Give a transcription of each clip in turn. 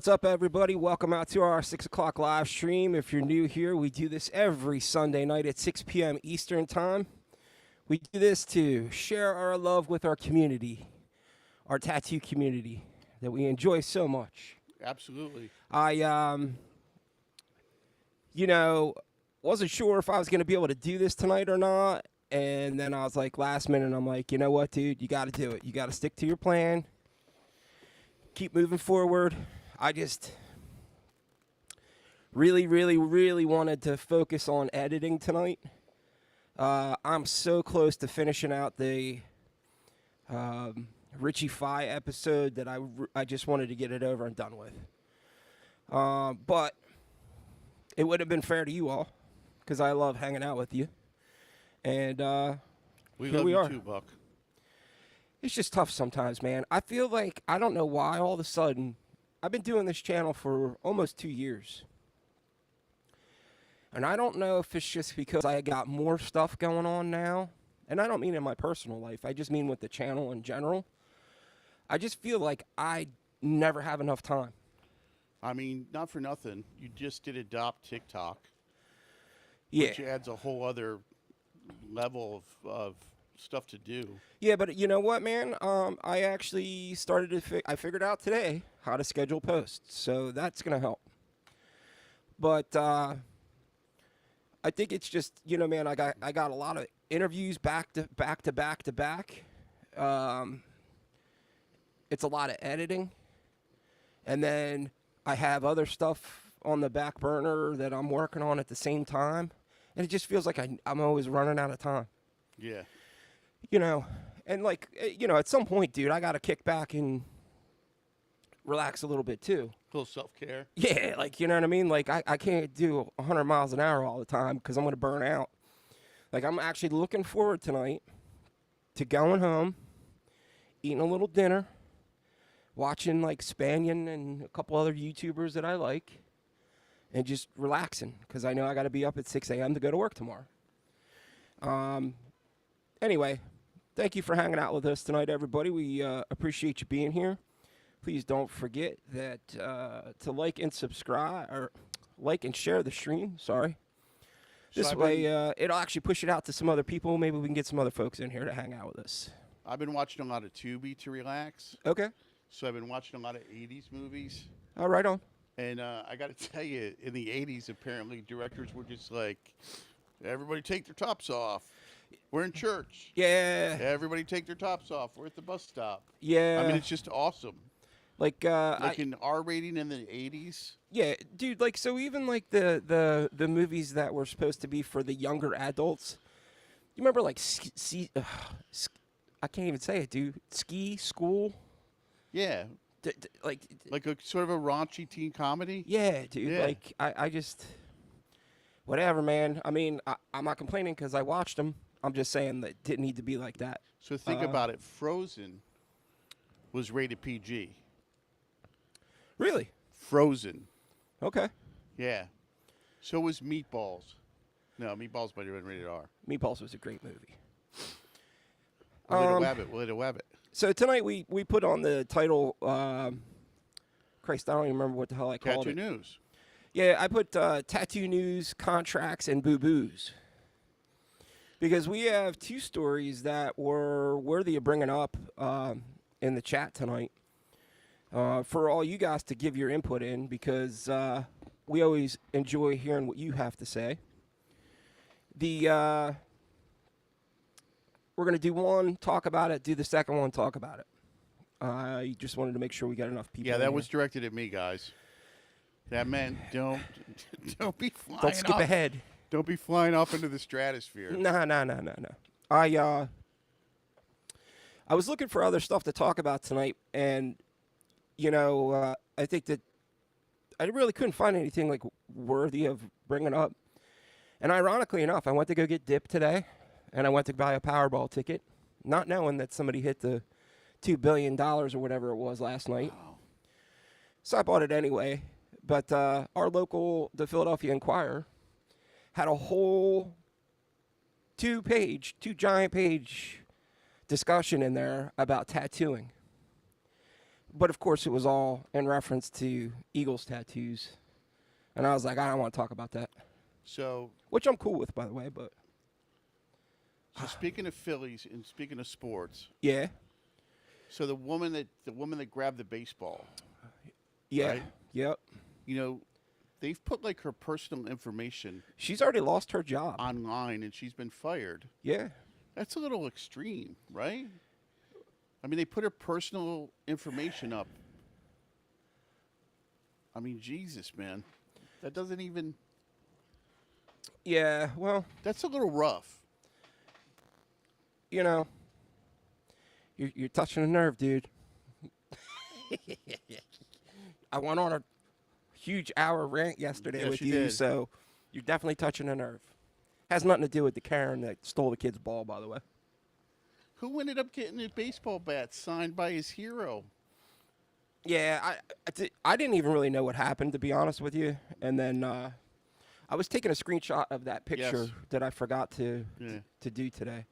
What's up, everybody? Welcome out to our 6 o'clock live stream. If you're new here, we do this every Sunday night at 6 p.m. Eastern Time. We do this to share our love with our community, our tattoo community that we enjoy so much. Absolutely. I wasn't sure if I was going to be able to do this tonight or not. And then I was like, last minute, I'm like, you know what, dude? You got to do it. You got to stick to your plan. Keep moving forward. I just really wanted to focus on editing tonight. I'm so close to finishing out the Richie Fi episode that I just wanted to get it over and done with. But it would have been fair to you all because I love hanging out with you. And we here love we you are. too, Buck. It's just tough sometimes, man. I feel like, I don't know why all of a sudden, I've been doing this channel for almost 2 years. And I don't know if it's just because I got more stuff going on now. And I don't mean in my personal life. I just mean with the channel in general. I just feel like I never have enough time. I mean, not for nothing. You just did adopt TikTok. Yeah. Which adds a whole other level of stuff to do. Yeah, but you know what, man? I actually started to I figured out today how to schedule posts, so that's gonna help. But I think it's just, you know, man, I got a lot of interviews back to back. It's a lot of editing, and then I have other stuff on the back burner that I'm working on at the same time, and it just feels like I'm always running out of time. Yeah. You know, and like, you know, at some point, dude, I got to kick back and relax a little bit too. A little self-care. Yeah, like, you know what I mean? Like, I can't do 100 miles an hour all the time because I'm going to burn out. Like, I'm actually looking forward tonight to going home, eating a little dinner, watching, like, Spanion and a couple other YouTubers that I like, and just relaxing because I know I got to be up at 6 a.m. to go to work tomorrow. Anyway, thank you for hanging out with us tonight, everybody. We appreciate you being here. Please don't forget that to like and subscribe, or like and share the stream. Sorry. This way, it'll actually push it out to some other people. Maybe we can get some other folks in here to hang out with us. I've been watching a lot of Tubi to relax. Okay. So I've been watching a lot of 80s movies. Oh, right on. And I got to tell you, in the 80s, apparently, directors were just like, everybody take their tops off. We're in church. Yeah. Everybody take their tops off. We're at the bus stop. Yeah. I mean, it's just awesome. Like an R rating in the 80s. Yeah, dude. Like, so even like the movies that were supposed to be for the younger adults. You remember like I can't even say it, dude. Ski School. Yeah. Like a sort of a raunchy teen comedy. Yeah, dude. Yeah. Like I just whatever, man. I mean, I'm not complaining because I watched them. I'm just saying that it didn't need to be like that. So think about it. Frozen was rated PG. Really? Frozen. Okay. Yeah. So was Meatballs. No, Meatballs might have been rated R. Meatballs was a great movie. Will it wab it. So tonight we put on the title, Christ, I don't even remember what the hell I called it. Tattoo News. Yeah, I put tattoo news, contracts, and boo-boos. Because we have two stories that were worthy of bringing up in the chat tonight for all you guys to give your input in, because we always enjoy hearing what you have to say. We're going to do one, talk about it, do the second one, talk about it. I just wanted to make sure we got enough people. Yeah, that was directed at me, guys. That meant don't be flying. Don't skip ahead. Don't be flying off into the stratosphere. No. I was looking for other stuff to talk about tonight, and you know, I think that I really couldn't find anything like worthy of bringing up. And ironically enough, I went to go get dipped today, and I went to buy a Powerball ticket, not knowing that somebody hit the $2 billion or whatever it was last night. Wow. So I bought it anyway. But our local, the Philadelphia Inquirer, had a whole two giant page discussion in there about tattooing. But of course, it was all in reference to Eagles tattoos, and I was like, I don't want to talk about that, So, which I'm cool with, by the way. But so speaking of Phillies and speaking of sports, yeah, so the woman that grabbed the baseball, yeah, right? yep. You know, they've put like her personal information She's already lost her job. online, and she's been fired. Yeah, That's a little extreme, right? I mean, they put her personal information up. I mean, Jesus, man. That doesn't even. yeah. Well, That's a little rough. you know, you're touching a nerve, dude. I went on a huge hour rant yesterday Yes, with you you, did. so you're definitely touching a nerve. Has nothing to do with the Karen that stole the kid's ball, by the way. Who ended up getting a baseball bat signed by his hero? Yeah, I didn't even really know what happened, to be honest with you. And then I was taking a screenshot of that picture Yes. that I forgot to Yeah. to do today.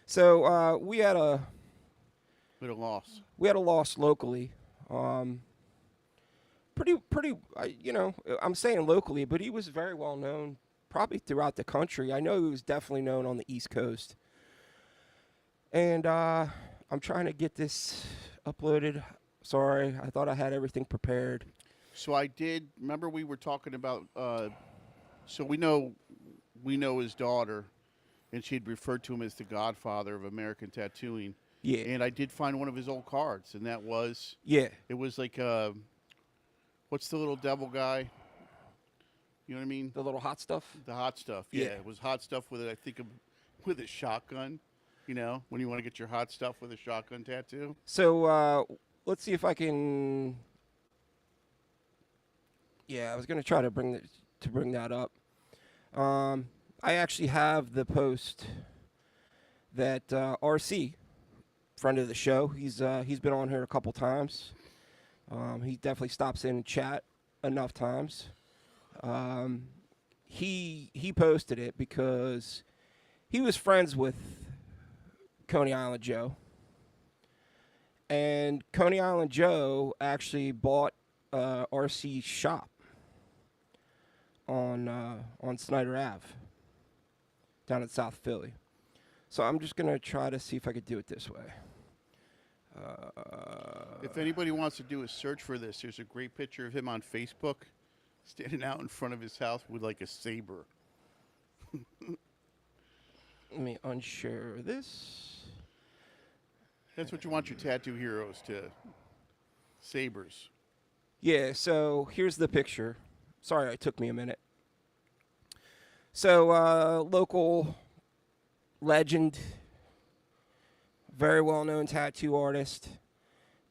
So we had a Loss. loss locally. Pretty. I'm saying locally, but he was very well known, probably throughout the country. I know he was definitely known on the East Coast. And I'm trying to get this uploaded. Sorry, I thought I had everything prepared. So I did. Remember, we were talking about. So we know his daughter, and she'd referred to him as the godfather of American tattooing. Yeah. And I did find one of his old cards, and that was. Yeah. It was like, what's the little devil guy? You know what I mean? The little hot stuff. The hot stuff. Yeah, Yeah. it was hot stuff with it. I think with a shotgun. You know, when you want to get your hot stuff with a shotgun tattoo. So let's see if I can. Yeah, I was gonna try to bring that up. I actually have the post that RC, friend of the show, he's been on here a couple times. He definitely stops in and chat enough times. He posted it because he was friends with Coney Island Joe. And Coney Island Joe actually bought RC's shop on Snyder Ave down in South Philly. So I'm just going to try to see if I could do it this way. If anybody wants to do a search for this, there's a great picture of him on Facebook standing out in front of his house with like a saber. Let me unshare this. That's what you want your tattoo heroes to. Sabers. Yeah, so here's the picture. Sorry, it took me a minute. So, local legend, very well-known tattoo artist,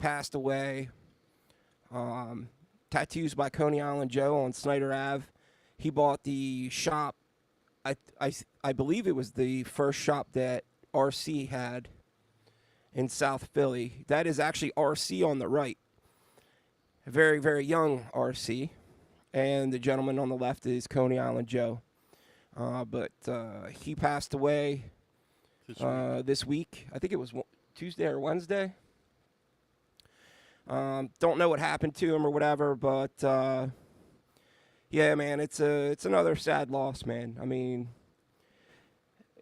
passed away. Tattoos by Coney Island Joe on Snyder Ave. He bought the shop. I believe it was the first shop that RC had in South Philly. That is actually RC on the right. A very, very young RC. And the gentleman on the left is Coney Island Joe. But he passed away this week. I think it was Tuesday or Wednesday. Don't know what happened to him or whatever, but yeah, man, it's another sad loss, man. I mean,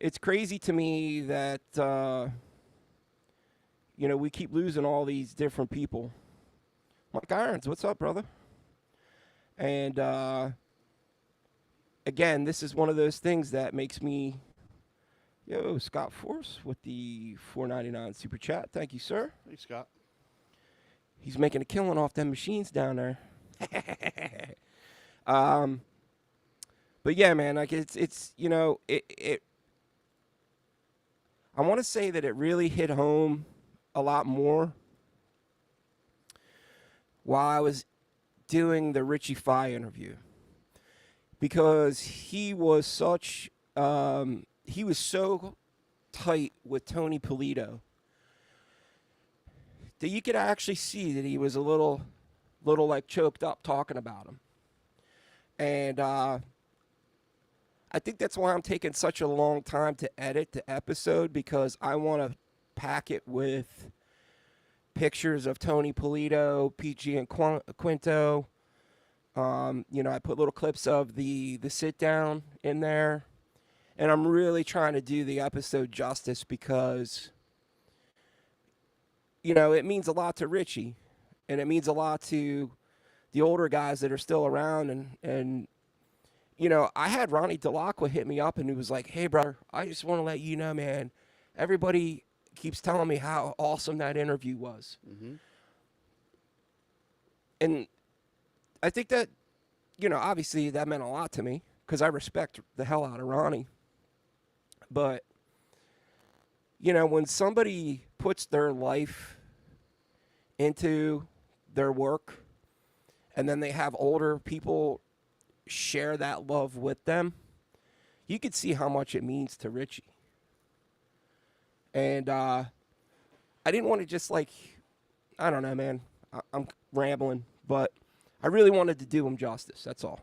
it's crazy to me that we keep losing all these different people. Mike Irons, what's up, brother? And again, this is one of those things that makes me. Yo, Scott Force with the $4.99 super chat. Thank you, sir. Hey, Scott. He's making a killing off them machines down there. But yeah, man, like it's it. I want to say that it really hit home a lot more while I was doing the Richie Fye interview, because he was such he was so tight with Tony Polito that you could actually see that he was a little like choked up talking about him. And I think that's why I'm taking such a long time to edit the episode, because I want to pack it with pictures of Tony Polito, PG, and Quinto. I put little clips of the sit down in there, and I'm really trying to do the episode justice because it means a lot to Richie, and it means a lot to the older guys that are still around, and I had Ronnie Delacqua hit me up, and he was like, "Hey, brother, I just want to let you know, man, everybody keeps telling me how awesome that interview was." Mm-hmm. And I think that, obviously that meant a lot to me because I respect the hell out of Ronnie. But, when somebody puts their life into their work and then they have older people share that love with them, you could see how much it means to Richie. And I didn't want to just I don't know, man. I'm rambling, but I really wanted to do him justice. That's all.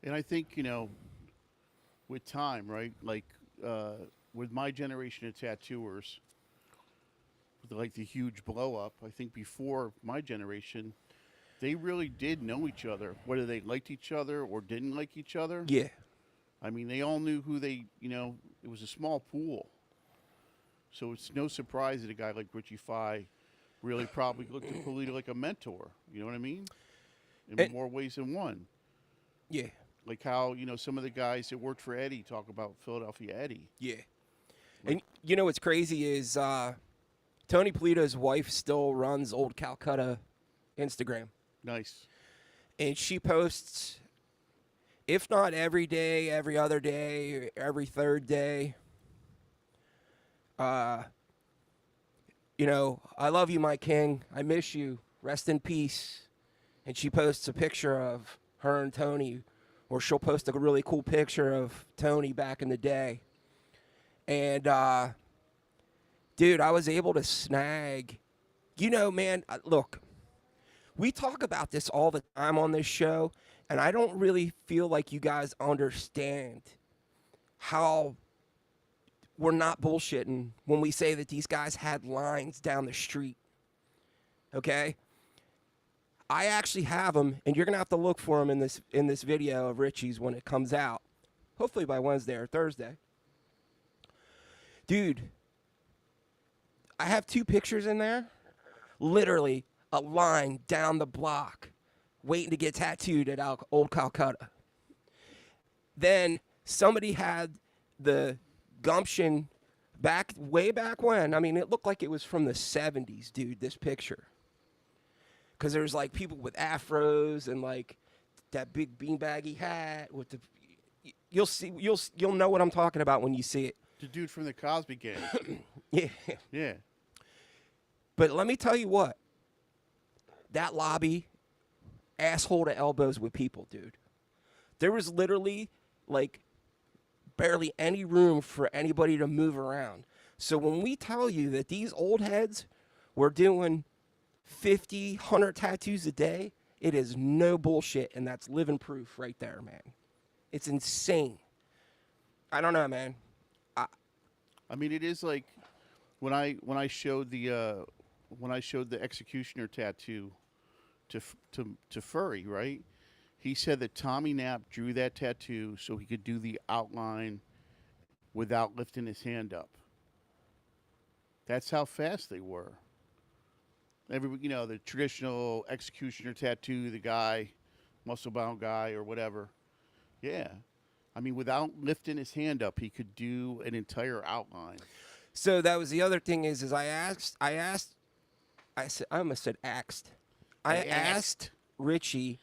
And I think, with time, right? With my generation of tattooers, with the huge blow up, I think before my generation, they really did know each other, whether they liked each other or didn't like each other. Yeah. I mean, they all knew who it was a small pool. So it's no surprise that a guy like Richie Fye really probably looked at Polito like a mentor. You know what I mean? In more ways than one. Yeah. Like how, some of the guys that worked for Eddie talk about Philadelphia Eddie. Yeah. And what's crazy is Tony Polito's wife still runs Old Calcutta Instagram. Nice. And she posts, if not every day, every other day, every third day, I love you, my king. I miss you. Rest in peace. And she posts a picture of her and Tony, or she'll post a really cool picture of Tony back in the day. And, dude, I was able to snag, man, look, we talk about this all the time on this show, and I don't really feel like you guys understand how we're not bullshitting when we say that these guys had lines down the street. Okay? I actually have them, and you're going to have to look for them in this video of Richie's when it comes out. Hopefully by Wednesday or Thursday. Dude, I have 2 pictures in there. Literally a line down the block waiting to get tattooed at Old Calcutta. Then somebody had the gumption way back when. I mean, it looked like it was from the 70s, dude, this picture. Because there's people with afros and that big beanbaggy hat with the. You'll know what I'm talking about when you see it. The dude from the Cosby Gang. Yeah. Yeah. But let me tell you what. That lobby, asshole to elbows with people, dude. There was literally barely any room for anybody to move around. So when we tell you that these old heads were doing 50, 100 tattoos a day, it is no bullshit, and that's living proof right there, man. It's insane. I don't know, man. I mean, it is like when I showed the executioner tattoo to Furry, right? He said that Tommy Knapp drew that tattoo so he could do the outline without lifting his hand up. That's how fast they were. The traditional executioner tattoo, the guy, muscle-bound guy or whatever. Yeah. I mean, without lifting his hand up, he could do an entire outline. So that was the other thing is I asked Richie,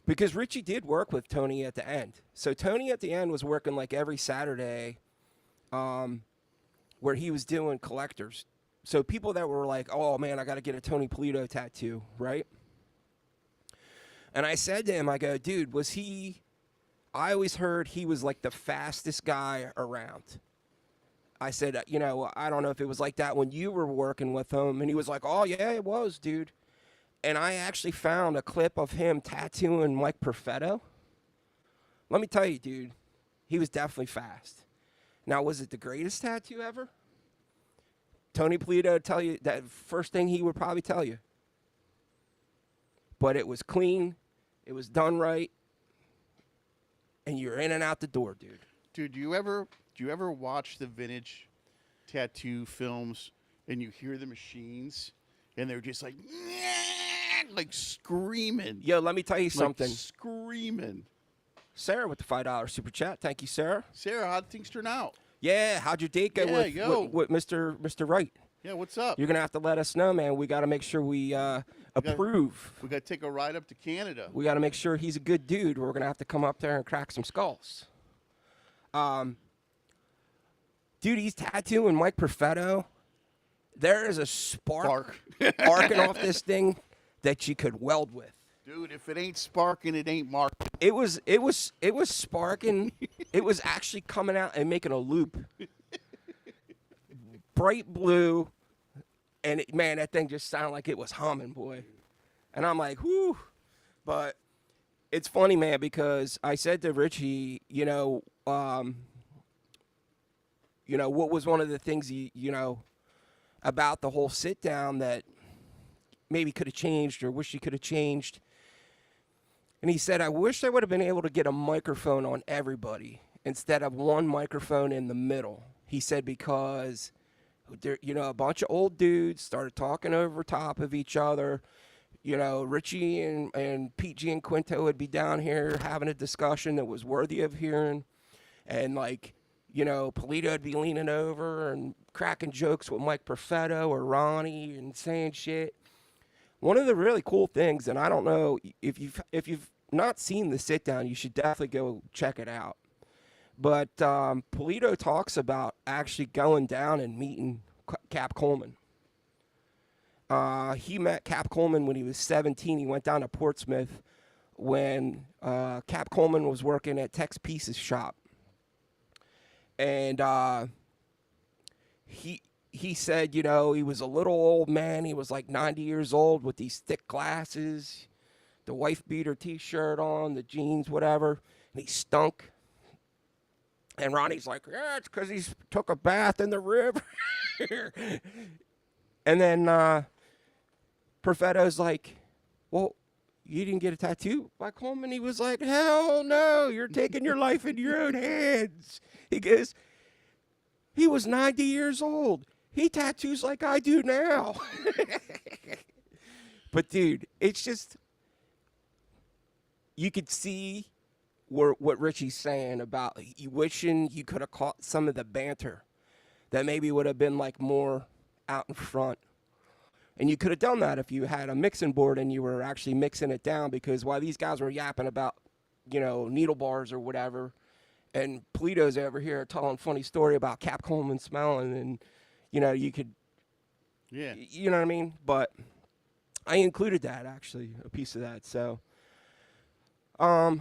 because Richie did work with Tony at the end. So Tony at the end was working every Saturday where he was doing collectors. So people that were like, oh, man, I got to get a Tony Polito tattoo, right? And I said to him, I go, dude, I always heard he was the fastest guy around. I said, I don't know if it was like that when you were working with him. And he was like, oh, yeah, it was, dude. And I actually found a clip of him tattooing Mike Perfetto. Let me tell you, dude, he was definitely fast. Now, was it the greatest tattoo ever? Tony Polito would tell you that first thing he would probably tell you. But it was clean, it was done right, and you're in and out the door, dude. Dude, do you ever watch the vintage tattoo films and you hear the machines and they're just like screaming? Yo, let me tell you something. Screaming. Sarah with the $5 super chat. Thank you, Sarah. Sarah, how'd things turn out? Yeah, how'd your date go with Mr. Wright? Yeah, what's up? You're gonna have to let us know, man. We got to make sure we approve. We got to take a ride up to Canada. We got to make sure he's a good dude. We're gonna have to come up there and crack some skulls. Dude, he's tattooing Mike Perfetto. There is a spark arcing off this thing that you could weld with. Dude, if it ain't sparking, it ain't marking. It was sparking. It was actually coming out and making a loop. Bright blue, and man, that thing just sounded like it was humming, boy. And I'm like, whoo. But it's funny, man, because I said to Richie, what was one of the things about the whole sit down that maybe could have changed or wish he could have changed. And he said, I wish I would have been able to get a microphone on everybody instead of one microphone in the middle. He said, because there, a bunch of old dudes started talking over top of each other. Richie and PG and Quinto would be down here having a discussion that was worthy of hearing. And Polito would be leaning over and cracking jokes with Mike Perfetto or Ronnie and saying shit. One of the really cool things, and I don't know if you've not seen the sit down, you should definitely go check it out. But Polito talks about actually going down and meeting Cap Coleman. He met Cap Coleman when he was 17. He went down to Portsmouth when Cap Coleman was working at Tex Pieces shop. And he said, he was a little old man. He was like 90 years old with these thick glasses, the wife beater T-shirt on, the jeans, whatever. And he stunk. And Ronnie's like, yeah, it's because he took a bath in the river. And then Perfetto's like, well, you didn't get a tattoo by Coleman? He was like, hell no, you're taking your life in your own hands. He goes, he was 90 years old. He tattoos like I do now. But, dude, it's just, you could see what Richie's saying about you wishing you could have caught some of the banter that maybe would have been like more out in front. And you could have done that if you had a mixing board and you were actually mixing it down, because while these guys were yapping about, needle bars or whatever, and Polito's over here telling a funny story about Cap Coleman smelling, and, you could, yeah, you know what I mean? But I included that, actually, a piece of that. So, do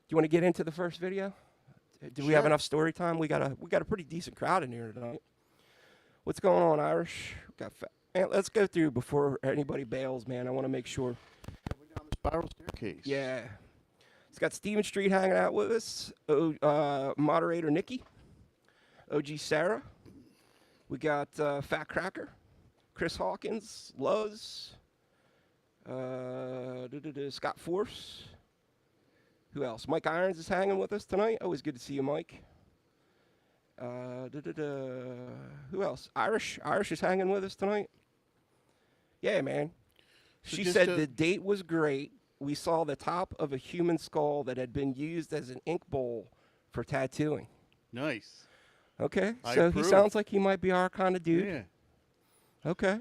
you want to get into the first video? Do we have enough story time? We got a pretty decent crowd in here tonight. What's going on, Irish? Man, let's go through before anybody bails, man. I want to make sure. Going down the spiral staircase. Yeah. It's got Steven Street hanging out with us. Moderator Nikki. OG Sarah. We got Fat Cracker. Chris Hawkins. Luz. Scott Force. Who else? Mike Irons is hanging with us tonight. Always good to see you, Mike. Who else? Irish is hanging with us tonight. Yeah, man. So she said the date was great. We saw the top of a human skull that had been used as an ink bowl for tattooing. Nice. Okay, I so approve. He sounds like he might be our kind of dude. Yeah. Okay.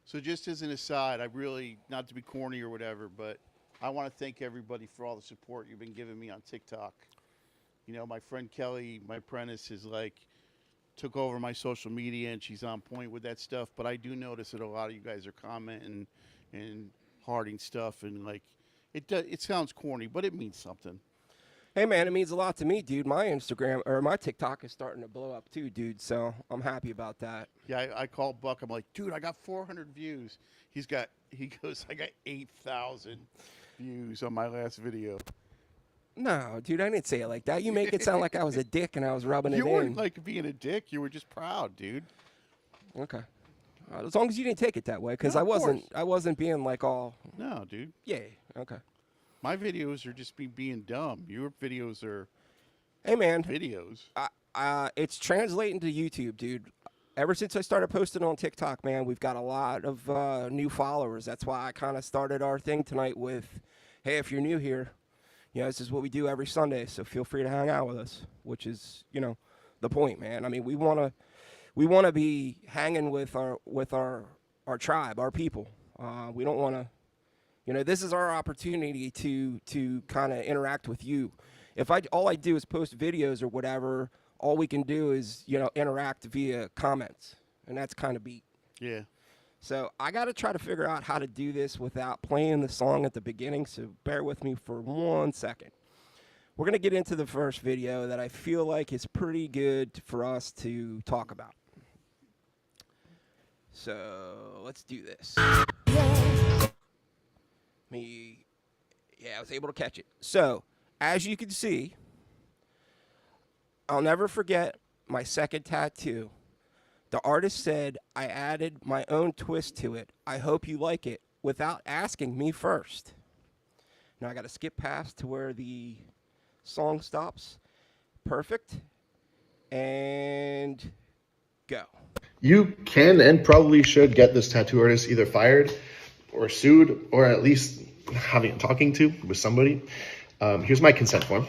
So just as an aside, I really, not to be corny or whatever, but I want to thank everybody for all the support you've been giving me on TikTok. My friend Kelly, my apprentice, is took over my social media, and she's on point with that stuff. But I do notice that a lot of you guys are commenting and hearting stuff, and it sounds corny, but it means something. Hey, man, it means a lot to me, dude. My Instagram or my TikTok is starting to blow up too, dude. So I'm happy about that. Yeah, I called Buck. I'm like, dude, I got 400 views. He goes, I got 8,000 views on my last video. No, dude, I didn't say it like that. You make it sound like I was a dick and I was rubbing it in. You weren't being a dick. You were just proud, dude. Okay. As long as you didn't take it that way, because No, I of course. wasn't being like all, No, dude. yeah, okay. My videos are just me being dumb. Your videos are Hey man, videos. it's translating to YouTube, dude. Ever since I started posting on TikTok, man, we've got a lot of new followers. That's why I kind of started our thing tonight with, hey, if you're new here, this is what we do every Sunday, so feel free to hang out with us, which is, the point, man. I mean, we want to be hanging with our tribe, our people. We don't want to, this is our opportunity to kind of interact with you. If all I do is post videos or whatever, all we can do is interact via comments, and that's kind of beat. Yeah. So I got to try to figure out how to do this without playing the song at the beginning. So bear with me for 1 second. We're gonna get into the first video that I feel like is pretty good for us to talk about. So let's do this. I was able to catch it. So, as you can see, I'll never forget my second tattoo. The artist said, I added my own twist to it. I hope you like it, without asking me first. Now I got to skip past to where the song stops. Perfect. And go. You can and probably should get this tattoo artist either fired or sued, or at least having a talking to with somebody. Here's my consent form.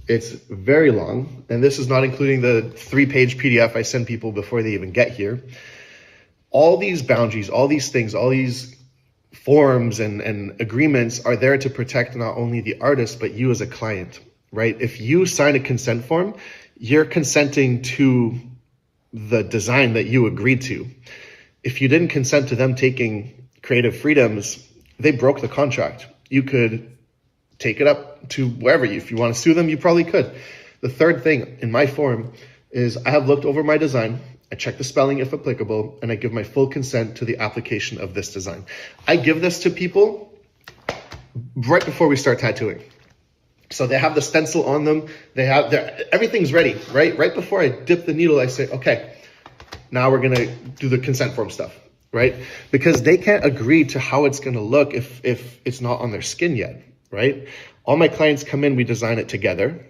It's very long, and this is not including the 3-page PDF I send people before they even get here. All these boundaries, all these things, all these forms and agreements are there to protect not only the artist, but you as a client, right? If you sign a consent form, you're consenting to the design that you agreed to. If you didn't consent to them taking creative freedoms, they broke the contract. You could take it up to wherever. If you want to sue them, you probably could. The third thing in my form is I have looked over my design, I check the spelling if applicable, and I give my full consent to the application of this design. I give this to people right before we start tattooing. So they have the stencil on them. Everything's ready, right? Right before I dip the needle, I say, okay, now we're going to do the consent form stuff, right? Because they can't agree to how it's going to look if it's not on their skin yet, right? All my clients come in, we design it together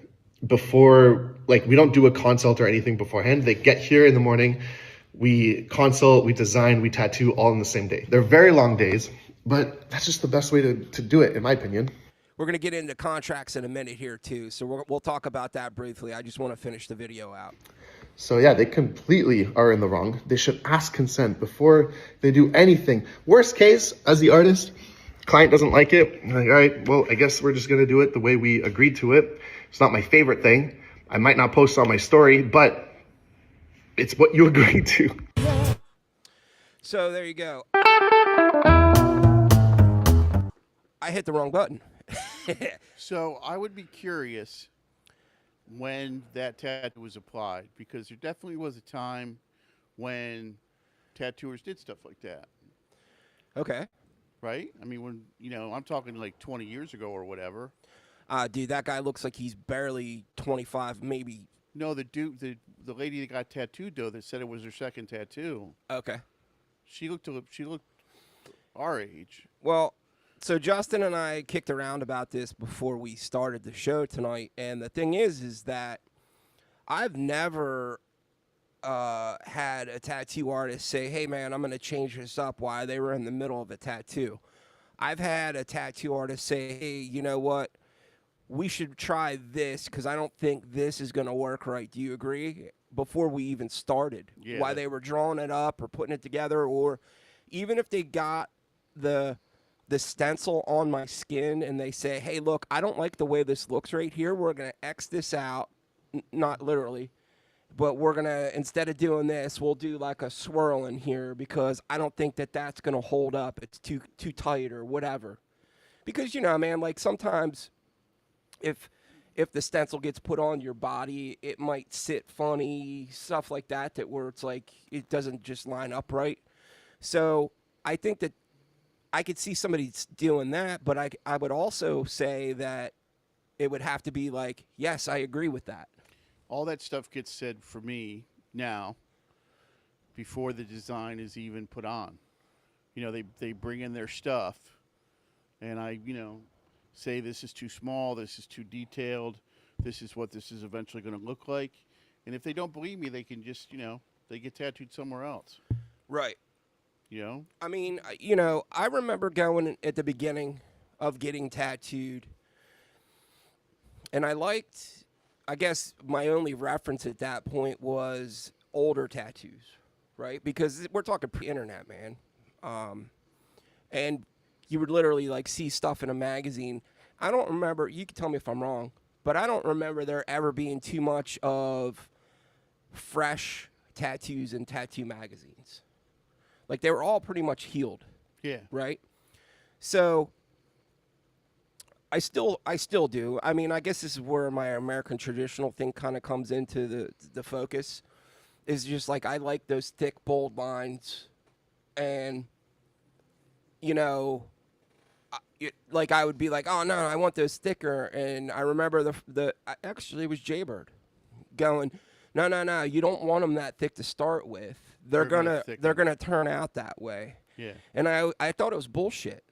before, we don't do a consult or anything beforehand. They get here in the morning, we consult, we design, we tattoo all in the same day. They're very long days, but that's just the best way to do it, in my opinion. We're going to get into contracts in a minute here, too, so we'll talk about that briefly. I just want to finish the video out. So yeah, they completely are in the wrong. They should ask consent before they do anything. Worst case, as the artist, client doesn't like it. I'm like, all right, well, I guess we're just going to do it the way we agreed to it. It's not my favorite thing. I might not post on my story, but it's what you agreed to. So there you go. I hit the wrong button. So I would be curious when that tattoo was applied, because there definitely was a time when tattooers did stuff like that. Okay. Right? I mean, when, I'm talking like 20 years ago or whatever. Dude, that guy looks like he's barely 25, maybe. No, the lady that got tattooed, though, that said it was her second tattoo. Okay. She looked our age. Well, so Justin and I kicked around about this before we started the show tonight, and the thing is that I've never had a tattoo artist say, hey, man, I'm going to change this up while they were in the middle of a tattoo. I've had a tattoo artist say, hey, you know what? We should try this because I don't think this is going to work right. Do you agree? Before we even started. Yeah. While they were drawing it up or putting it together, or even if they got the stencil on my skin and they say, hey, look, I don't like the way this looks right here. We're going to X this out. Not literally. But we're going to, instead of doing this, we'll do like a swirl in here because I don't think that that's going to hold up. It's too tight or whatever. Because, man, like sometimes if the stencil gets put on your body, it might sit funny, stuff like that where it's like it doesn't just line up right. So I think that I could see somebody doing that, but I would also say that it would have to be like, yes, I agree with that. All that stuff gets said for me now. before the design is even put on. You know, they bring in their stuff, and I, say this is too small, this is too detailed, this is what this is eventually going to look like. And if they don't believe me, they can just, they get tattooed somewhere else. Right. You know? I mean, I remember going at the beginning of getting tattooed, and I guess my only reference at that point was older tattoos, right? Because we're talking pre-internet, man. And you would literally like see stuff in a magazine. I don't remember, you can tell me if I'm wrong, but I don't remember there ever being too much of fresh tattoos in tattoo magazines. Like they were all pretty much healed. Yeah. Right? So I still do. I mean, I guess this is where my American traditional thing kind of comes into the focus. Is just like I like those thick, bold lines, and like I would be like, oh no, I want those thicker. And I remember actually it was Jaybird going, no, you don't want them that thick to start with. They're gonna turn out that way. Yeah. And I thought it was bullshit.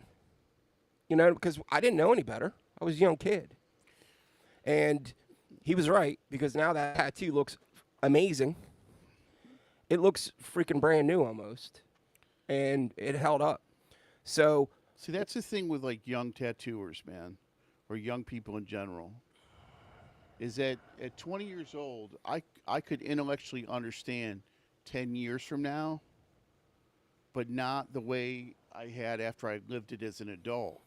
Because I didn't know any better. I was a young kid. And he was right, because now that tattoo looks amazing. It looks freaking brand new almost. And it held up. So see, that's the thing with like young tattooers, man, or young people in general, is that at 20 years old, I could intellectually understand 10 years from now, but not the way I had after I lived it as an adult.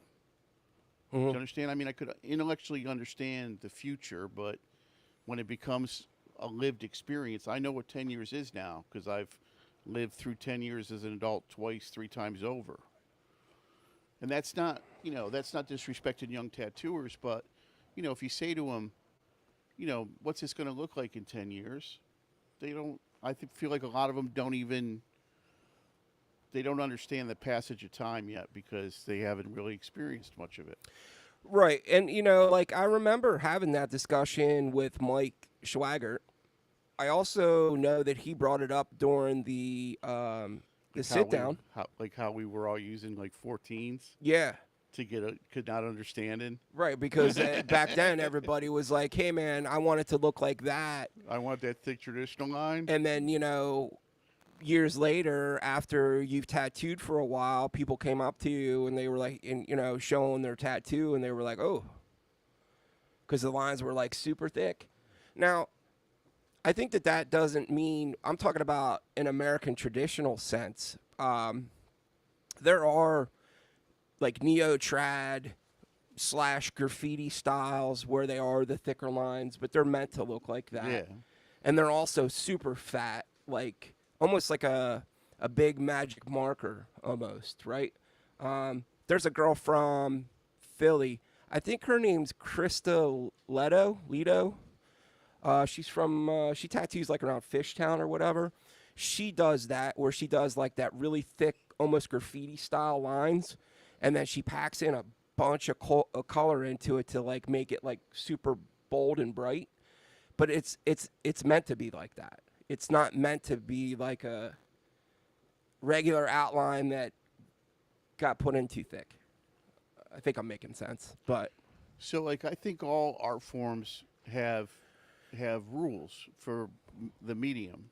Do you understand? I mean, I could intellectually understand the future, but when it becomes a lived experience, I know what 10 years is now because I've lived through 10 years as an adult twice, 3 times over. And that's not disrespecting young tattooers, but, if you say to them, what's this going to look like in 10 years? They don't, feel like a lot of them they don't understand the passage of time yet because they haven't really experienced much of it. Right. And, like I remember having that discussion with Mike Schwagert. I also know that he brought it up during the sit down. How we were all using like 14s. Yeah. To could not understanding. Right, because back then everybody was like, hey man, I want it to look like that. I want that thick traditional line. And then, years later, after you've tattooed for a while, people came up to you and they were like, showing their tattoo, and they were like, oh, because the lines were like super thick. Now, I think that doesn't mean, I'm talking about an American traditional sense. There are like neo-trad / graffiti styles where they are the thicker lines, but they're meant to look like that. Yeah. And they're also super fat, like almost like a big magic marker almost, right? There's a girl from Philly. I think her name's Krista Leto. She's from, she tattoos like around Fishtown or whatever. She does that, where she does like that really thick, almost graffiti style lines. And then she packs in a bunch of color into it to like make it like super bold and bright. But it's meant to be like that. It's not meant to be like a regular outline that got put in too thick. I think I'm making sense, but so like I think all art forms have rules for the medium,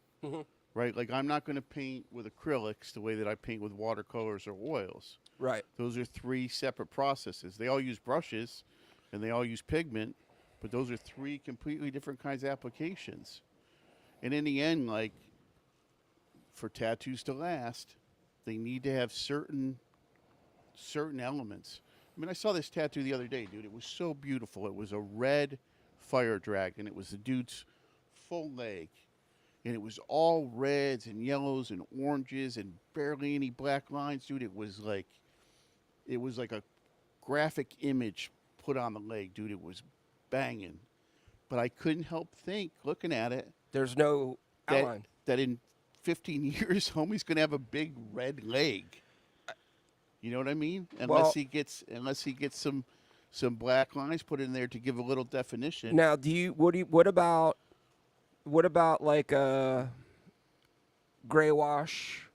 right? Like I'm not going to paint with acrylics the way that I paint with watercolors or oils. Right. Those are 3 separate processes. They all use brushes and they all use pigment, but those are 3 completely different kinds of applications. And in the end, like for tattoos to last, they need to have certain elements. I mean, I saw this tattoo the other day, dude. It was so beautiful. It was a red fire dragon. It was the dude's full leg. And it was all reds and yellows and oranges and barely any black lines, dude. It was like a graphic image put on the leg, dude. It was banging. But I couldn't help think, looking at it, there's no outline. That in 15 years, homie's going to have a big red leg. You know what I mean? Unless he gets some black lines put in there to give a little definition. Now, what about like gray wash.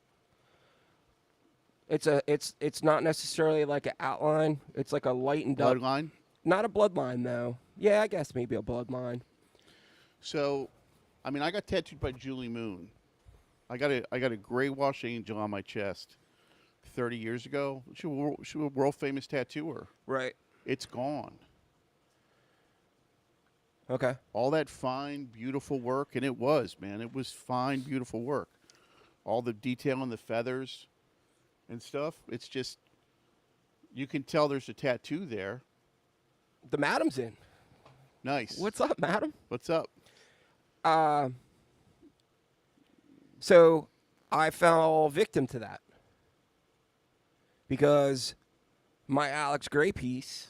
It's not necessarily like an outline. It's like a lightened up. Bloodline. Not a bloodline though. Yeah, I guess maybe a bloodline. So, I mean, I got tattooed by Julie Moon. I got a gray wash angel on my chest 30 years ago. She was a world famous tattooer. Right. It's gone. Okay. All that fine, beautiful work, and it was, man. It was fine, beautiful work. All the detail on the feathers and stuff. It's just, you can tell there's a tattoo there. The madam's in. Nice. What's up, madam? What's up? So I fell victim to that because my Alex Gray piece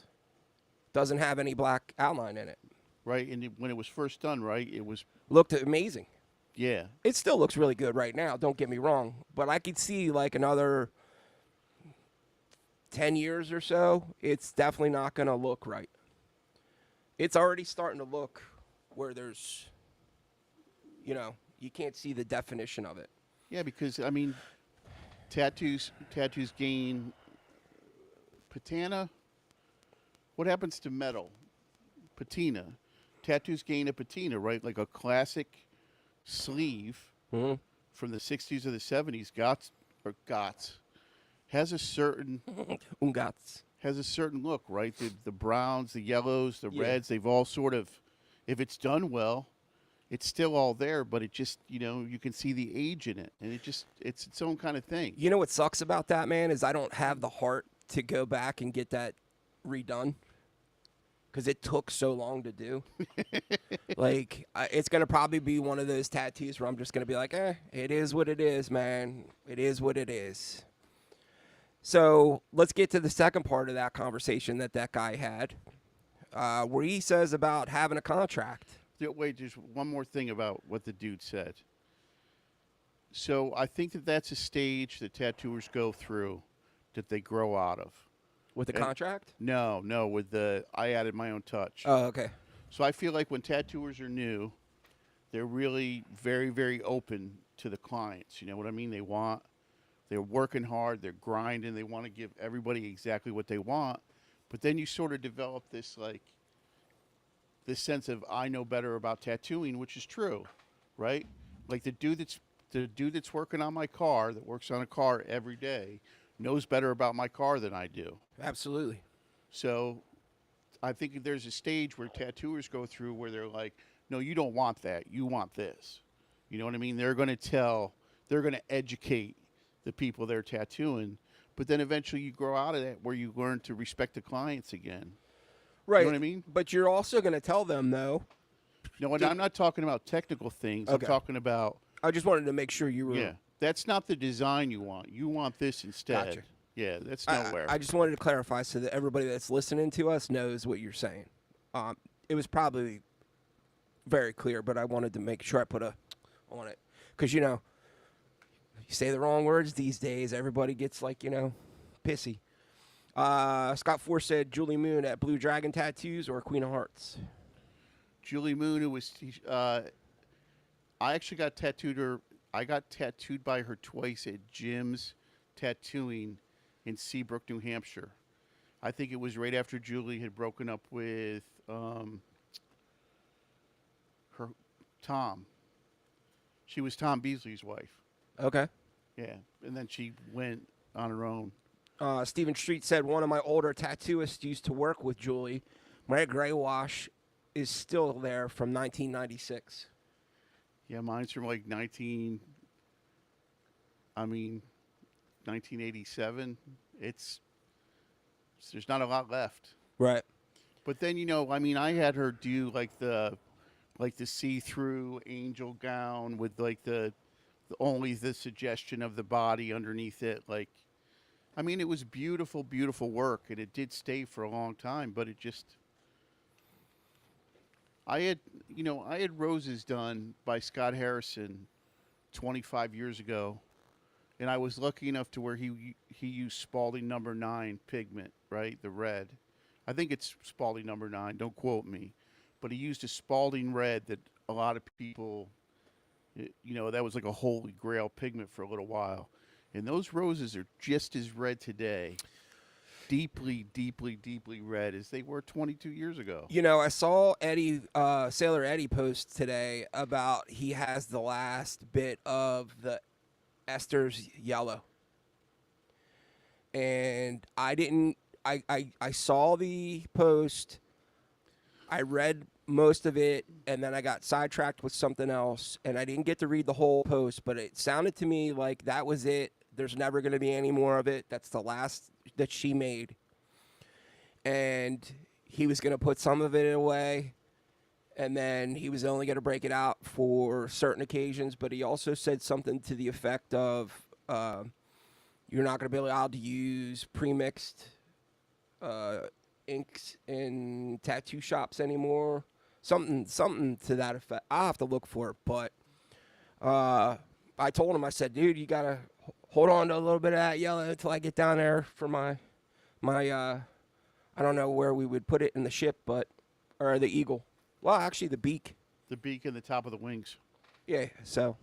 doesn't have any black outline in it. Right, and when it was first done, right, it was, Looked amazing. yeah. It still looks really good right now, don't get me wrong, but I could see like another 10 years or so, it's definitely not going to look right. It's already starting to look where there's, you can't see the definition of it. Yeah, because, I mean, tattoos gain patina. What happens to metal? Patina. Tattoos gain a patina, right? Like a classic sleeve from the 60s or the 70s, Gots, has a certain Ungats. has a certain look, right? The browns, the yellows, the Yeah. reds, they've all sort of, if it's done well, it's still all there, but it just, you can see the age in it, and it's its own kind of thing. You know what sucks about that, man, is I don't have the heart to go back and get that redone because it took so long to do. Like, it's going to probably be one of those tattoos where I'm just going to be like, it is what it is, man. It is what it is. So let's get to the second part of that conversation that guy had, where he says about having a contract. Wait, there's one more thing about what the dude said. So I think that's a stage that tattooers go through that they grow out of. With the And- contract? No, with I added my own touch. Oh, okay. So I feel like when tattooers are new, they're really very, very open to the clients. You know what I mean? They're working hard, they're grinding, they want to give everybody exactly what they want. But then you sort of develop this sense of I know better about tattooing, which is true, right? Like the dude that's working on my car, that works on a car every day, knows better about my car than I do. Absolutely. So I think there's a stage where tattooers go through where they're like, no, you don't want that. You want this. You know what I mean? They're going to educate the people they're tattooing. But then eventually you grow out of that where you learn to respect the clients again. Right. You know what I mean? But you're also going to tell them, though. No, and I'm not talking about technical things. Okay. I'm talking about, I just wanted to make sure you were. yeah, that's not the design you want. You want this instead. Gotcha. Yeah, that's I nowhere. I just wanted to clarify so that everybody that's listening to us knows what you're saying. It was probably very clear, but I wanted to make sure I put a on it. Because, you say the wrong words these days, everybody gets pissy. Scott Force said Julie Moon at Blue Dragon Tattoos or Queen of Hearts. Julie Moon, who was, I actually got tattooed I got tattooed by her twice at Jim's Tattooing in Seabrook, New Hampshire. I think it was right after Julie had broken up with her Tom. She was Tom Beasley's wife. Okay. Yeah, and then she went on her own. Stephen Street said one of my older tattooists used to work with Julie. My gray wash is still there from 1996. Yeah, mine's from like 1987. There's not a lot left. Right. But then I had her do like the see-through angel gown with like only the suggestion of the body underneath it. Like, it was beautiful, beautiful work, and it did stay for a long time. But it just, I had roses done by Scott Harrison 25 years ago, and I was lucky enough to where he used Spalding number 9 pigment, right, the red. I think it's Spalding number 9. Don't quote me, but he used a Spalding red that a lot of people You know, that was like a holy grail pigment for a little while. And those roses are just as red today, deeply, deeply, deeply red as they were 22 years ago. You know, I saw Eddie, Sailor Eddie, post today about he has the last bit of the Esther's yellow, and I didn't. I saw the post. I read most of it, and then I got sidetracked with something else, and I didn't get to read the whole post. But it sounded to me like that was it. There's never going to be any more of it. That's the last that she made, and he was going to put some of it away, and then he was only going to break it out for certain occasions. But he also said something to the effect of, "You're not going to be allowed to use pre-mixed inks in tattoo shops anymore." Something to that effect. I'll have to look for it, but I told him, I said, "Dude, you gotta hold on to a little bit of that yellow until I get down there for my I don't know where we would put it in the ship, but or the eagle. Well, actually, the beak. The beak and the top of the wings. Yeah. So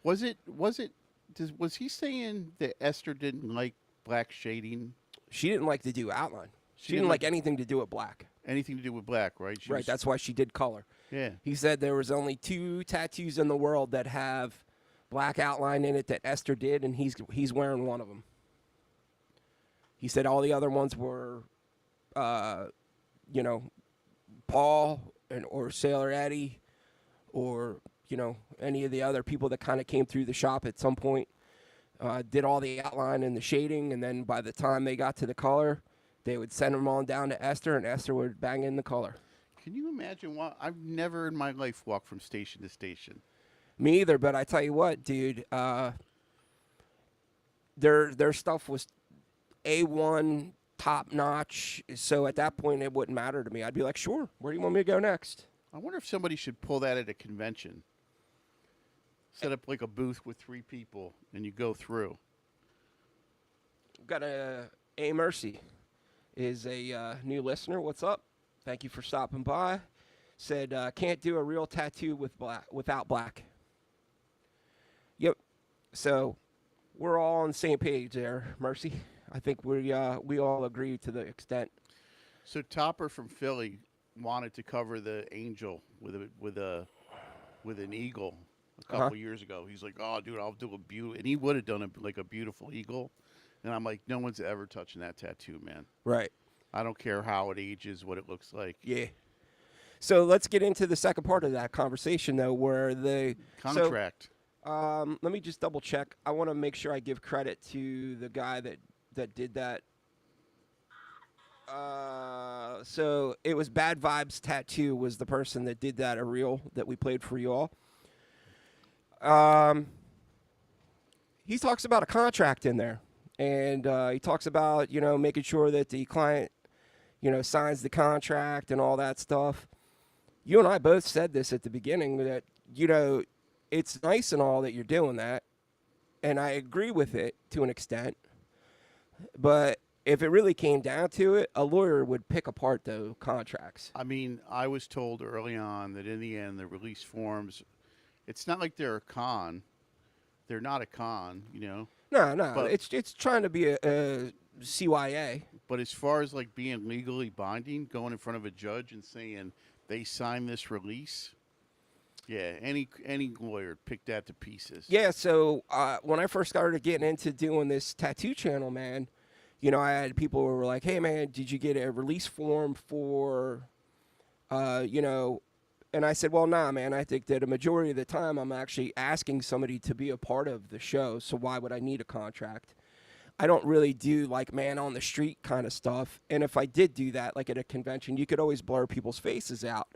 Was he saying that Esther didn't like black shading? she didn't like to do outline. She didn't like anything to do with black. Anything to do with black, right? Right. That's why she did color. Yeah. He said there was only 2 tattoos in the world that have black outline in it that Esther did, and he's wearing one of them. He said all the other ones were, Paul or Sailor Eddie, or any of the other people that kind of came through the shop at some point, did all the outline and the shading, and then by the time they got to the color, they would send them on down to Esther, and Esther would bang in the color. Can you imagine what? I've never in my life walked from station to station. Me either, but I tell you what, dude, their stuff was A1, top notch. So at that point, it wouldn't matter to me. I'd be like, sure, where do you want me to go next? I wonder if somebody should pull that at a convention. Set up like a booth with 3 people, and you go through. Got a Mercy is a new listener. What's up? Thank you for stopping by. Said can't do a real tattoo without black. Yep. So we're all on the same page there, Mercy. I think we all agree to the extent. So Topper from Philly wanted to cover the angel with an eagle a couple years ago. He's like, "Oh, dude, I'll do a beautiful," and he would have done a beautiful eagle. And I'm like, "No one's ever touching that tattoo, man. Right. I don't care how it ages, what it looks like." Yeah. So let's get into the second part of that conversation, though, where the contract. So, let me just double check. I want to make sure I give credit to the guy that did that. So it was Bad Vibes Tattoo was the person that did that, a reel that we played for you all. He talks about a contract in there, and he talks about making sure that the client signs the contract and all that stuff. You and I both said this at the beginning that it's nice and all that you're doing that, and I agree with it to an extent, but if it really came down to it, a lawyer would pick apart those contracts. I mean, I was told early on that in the end, the release forms, it's not like they're a con. They're not a con, No, but it's trying to be a CYA. But as far as like being legally binding, going in front of a judge and saying they signed this release, yeah, any lawyer pick that to pieces. Yeah, so when I first started getting into doing this tattoo channel, man, I had people who were like, "Hey, man, did you get a release form for, And I said, well, nah, man, I think that a majority of the time I'm actually asking somebody to be a part of the show, so why would I need a contract? I don't really do like man on the street kind of stuff. And if I did do that, like at a convention, you could always blur people's faces out.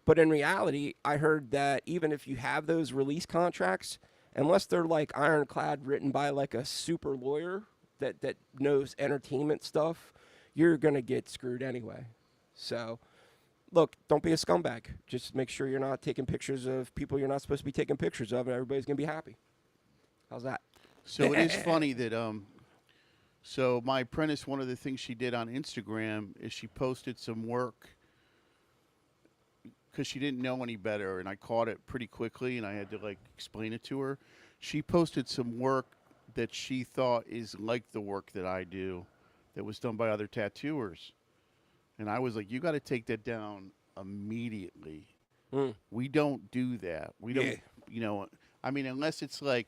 But in reality, I heard that even if you have those release contracts, unless they're like ironclad written by like a super lawyer that knows entertainment stuff, you're going to get screwed anyway. So look, don't be a scumbag. Just make sure you're not taking pictures of people you're not supposed to be taking pictures of, and everybody's going to be happy. How's that? So it is funny that so my apprentice, one of the things she did on Instagram is she posted some work because she didn't know any better, and I caught it pretty quickly, and I had to like explain it to her. She posted some work that she thought is like the work that I do, that was done by other tattooers, and I was like, "You got to take that down immediately. We don't do that. We don't, you know. I mean, unless it's like,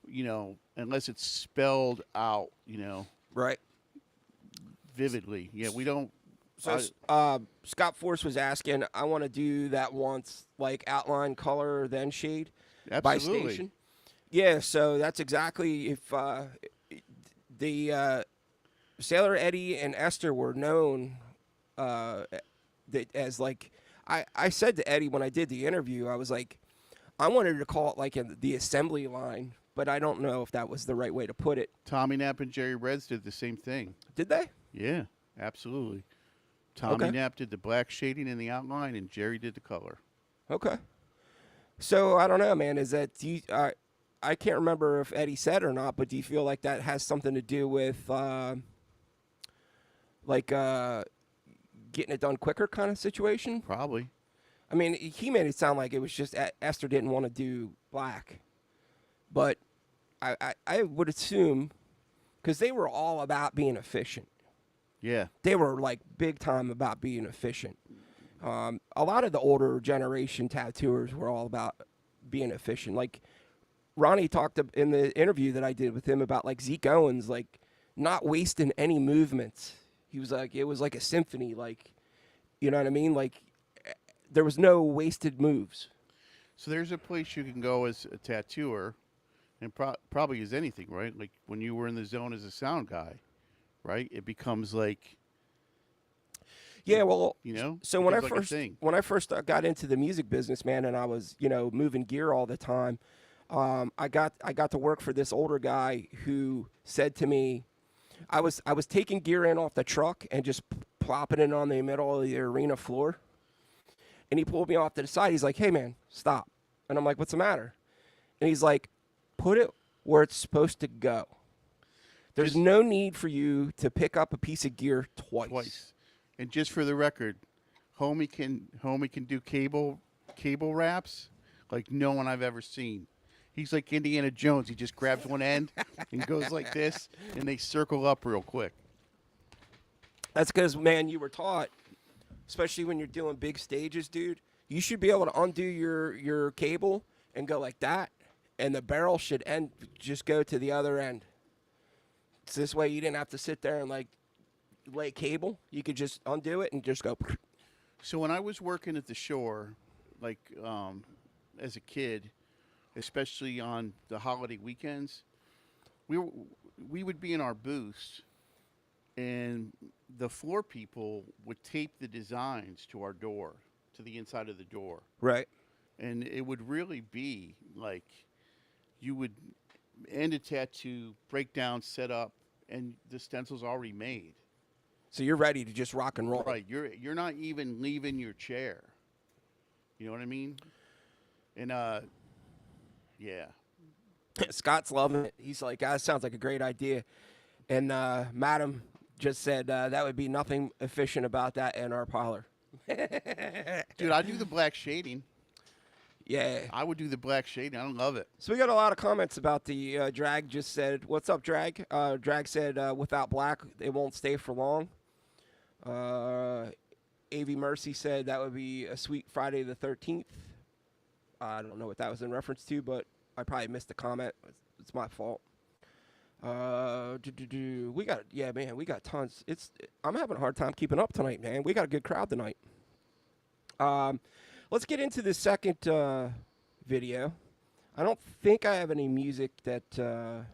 you know, unless it's spelled out, you know, Right. vividly. Yeah, we don't." So Scott Force was asking, I want to do that once, like outline, color, then shade by Absolutely. station. Yeah, so that's exactly if the Sailor Eddie and Esther were known as like I said to Eddie when I did the interview, I was like, I wanted to call it like the assembly line, but I don't know if that was the right way to put it. Tommy Knapp and Jerry Reds did the same thing. Did they? Yeah, absolutely. Tommy Knapp did the black shading in the outline, and Jerry did the color. Okay. So I don't know, man. Is that I can't remember if Eddie said or not, but do you feel like that has something to do with getting it done quicker kind of situation? Probably. I mean, he made it sound like it was just Esther didn't want to do black, but I would assume because they were all about being efficient. Yeah. They were like big time about being efficient. A lot of the older generation tattooers were all about being efficient. Like Ronnie talked in the interview that I did with him about like Zeke Owens, like not wasting any movements. He was like, it was like a symphony. Like, you know what I mean? Like there was no wasted moves. So there's a place you can go as a tattooer, and probably as anything, right? Like when you were in the zone as a sound guy, right? It becomes like, yeah, well, you know. So when I like first got into the music business, man, and I was moving gear all the time, I got to work for this older guy who said to me, I was taking gear in off the truck and just plopping it on the middle of the arena floor, and he pulled me off to the side. He's like, "Hey, man, stop," and I'm like, "What's the matter?" And he's like, "Put it where it's supposed to go. There's no need for you to pick up a piece of gear twice." And just for the record, homie can do cable wraps like no one I've ever seen. He's like Indiana Jones. He just grabs one end and goes like this, and they circle up real quick. That's because, man, you were taught, especially when you're doing big stages, dude, you should be able to undo your cable and go like that, and the barrel should just go to the other end. So this way you didn't have to sit there and like lay cable. You could just undo it and just go. So when I was working at the shore, like as a kid, especially on the holiday weekends, we would be in our booths, and the floor people would tape the designs to our door, to the inside of the door. Right. And it would really be like you would end a tattoo, break down, set up, and the stencil's already made. So you're ready to just rock and roll. Right. You're not even leaving your chair. You know what I mean? And yeah. Scott's loving it. He's like, "That sounds like a great idea." And Madam just said that would be nothing efficient about that in our parlor. Dude, I do the black shading. Yeah. I would do the black shading. I love it. So we got a lot of comments about the Drag just said, "What's up, Drag?" Drag said, "Without black, it won't stay for long." AV Mercy said that would be a sweet Friday the 13th. I don't know what that was in reference to, but I probably missed the comment. It's my fault. We got tons. I'm having a hard time keeping up tonight, man. We got a good crowd tonight. Let's get into the second video. I don't think I have any music that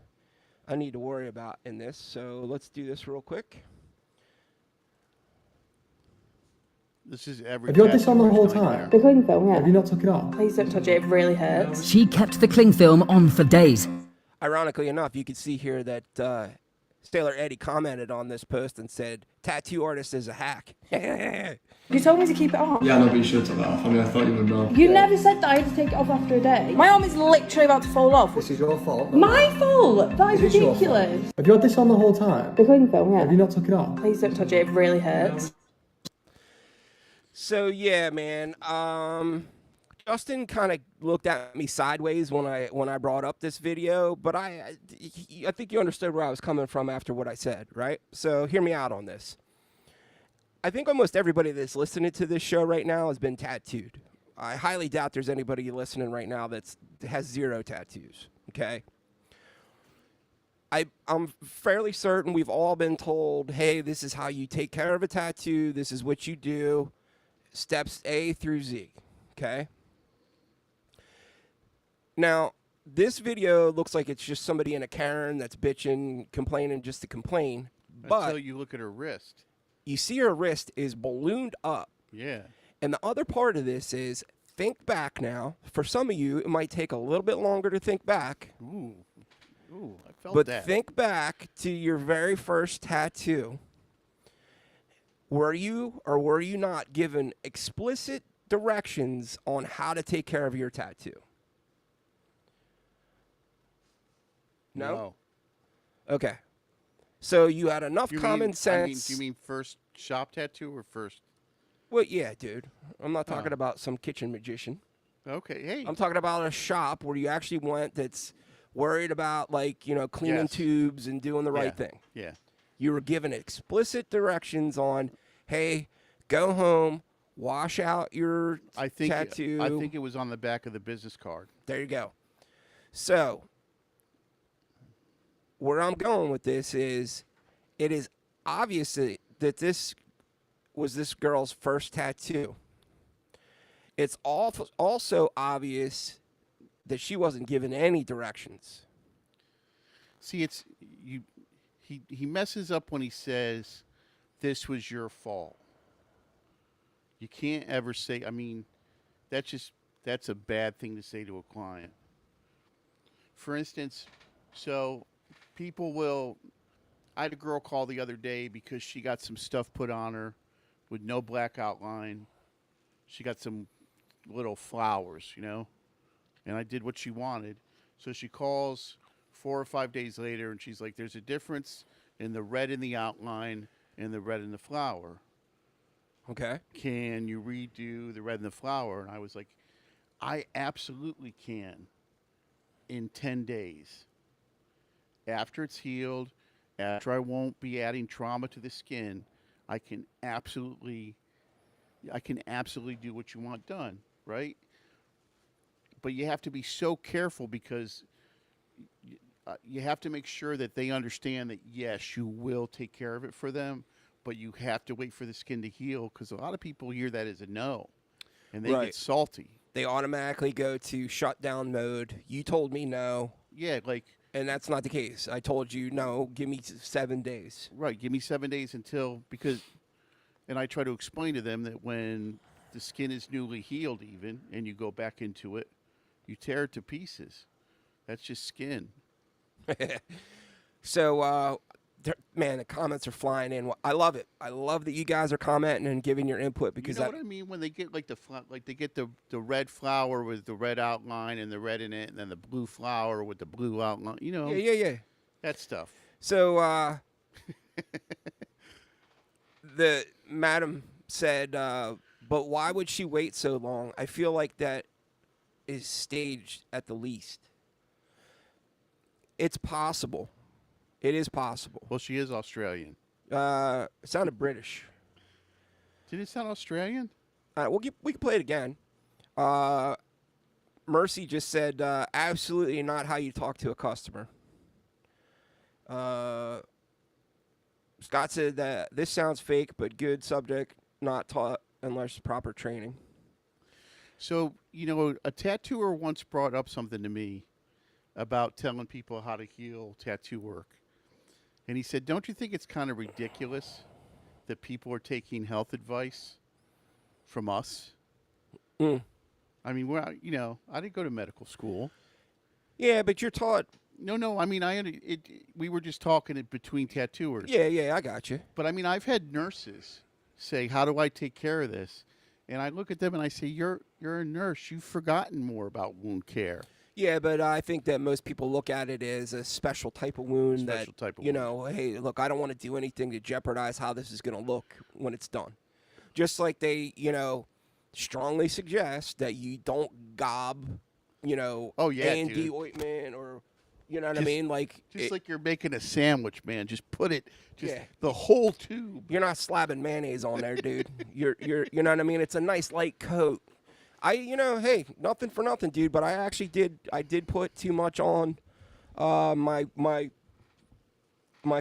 I need to worry about in this, so let's do this real quick. This is every. Have you had this on the whole time? The cling film, yeah. Have you not took it off? Please don't touch it, it really hurts. She kept the cling film on for days. Ironically enough, you can see here that Sailor Eddie commented on this post and said, "Tattoo artist is a hack." You told me to keep it on. Yeah, no, but you should have took that off. I mean, I thought you would know. You never said that I had to take it off after a day. My arm is literally about to fall off. This is your fault. My fault? That is It is your ridiculous. fault. Have you had this on the whole time? The cling film, yeah. Have you not took it off? Please don't touch it, it really hurts. So yeah, man. Justin kind of looked at me sideways when I brought up this video, but I think you understood where I was coming from after what I said, right? So hear me out on this. I think almost everybody that's listening to this show right now has been tattooed. I highly doubt there's anybody listening right now that has 0 tattoos. Okay. I'm fairly certain we've all been told, hey, this is how you take care of a tattoo. This is what you do. Steps A through Z. Okay. Now, this video looks like it's just somebody in a Karen that's bitching, complaining just to complain. But Until you look at her wrist. you see her wrist is ballooned up. Yeah. And the other part of this is think back now. For some of you, it might take a little bit longer to think back. Ooh. Ooh, I felt But that. think back to your very first tattoo. Were you or were you not given explicit directions on how to take care of your tattoo? No? Okay. So you had enough common sense. Do you mean first shop tattoo or first? Well, yeah, dude. I'm not talking about some kitchen magician. Okay, hey. I'm talking about a shop where you actually went that's worried about, like, you know, cleaning Yes. tubes and doing the right Yeah. thing. Yeah. You were given explicit directions on, hey, go home, wash out your tattoo. I think it was on the back of the business card. There you go. So, where I'm going with this is, it is obvious that this was this girl's first tattoo. It's also obvious that she wasn't given any directions. See, it's you. He messes up when he says, "This was your fault." You can't ever say. I mean, that's a bad thing to say to a client. For instance, so people will. I had a girl call the other day because she got some stuff put on her with no black outline. She got some little flowers, you know, and I did what she wanted. So she calls 4 or 5 days later, and she's like, "There's a difference in the red in the outline and the red in the flower. Okay. Can you redo the red in the flower?" And I was like, "I absolutely can in 10 days. After it's healed, after I won't be adding trauma to the skin, I can absolutely do what you want done, right?" But you have to be so careful because you have to make sure that they understand that, yes, you will take care of it for them, but you have to wait for the skin to heal, because a lot of people hear that as a no, and they Right. get salty. They automatically go to shutdown mode. You told me no, Yeah, like, and that's not the case. I told you no, give me 7 days. right, give me 7 days and I try to explain to them that when the skin is newly healed even, and you go back into it, you tear it to pieces. That's just skin. So, man, the comments are flying in. I love it. I love that you guys are commenting and giving your input, because You know what I mean? When they get like they get the red flower with the red outline and the red in it, and then the blue flower with the blue outline. You know, yeah. that stuff. So, the madam said, but why would she wait so long? I feel like that is staged at the least. It's possible. It is possible. Well, she is Australian. It sounded British. Did it sound Australian? We can play it again. Mercy just said, absolutely not how you talk to a customer. Scott said that this sounds fake, but good subject, not taught unless proper training. So, you know, a tattooer once brought up something to me about telling people how to heal tattoo work. And he said, "Don't you think it's kind of ridiculous that people are taking health advice from us?" Mm. I mean, I didn't go to medical school. Yeah, but you're taught. No. I mean, we were just talking it between tattooers. Yeah, I got you. But I mean, I've had nurses say, "How do I take care of this?" And I look at them and I say, "You're a nurse. You've forgotten more about wound care." Yeah, but I think that most people look at it as a special type of wound. Special type of you wound. know, hey, look, I don't want to do anything to jeopardize how this is going to look when it's done. just like they, strongly suggest that you don't gob, Oh, yeah, A&D dude. ointment or, you know what I Just- mean? Just like you're making a sandwich, man. Just put it, Yeah. the whole tube. You're not slapping mayonnaise on there, dude. You know what I mean? It's a nice light coat. Hey, nothing for nothing, dude. But I did put too much on my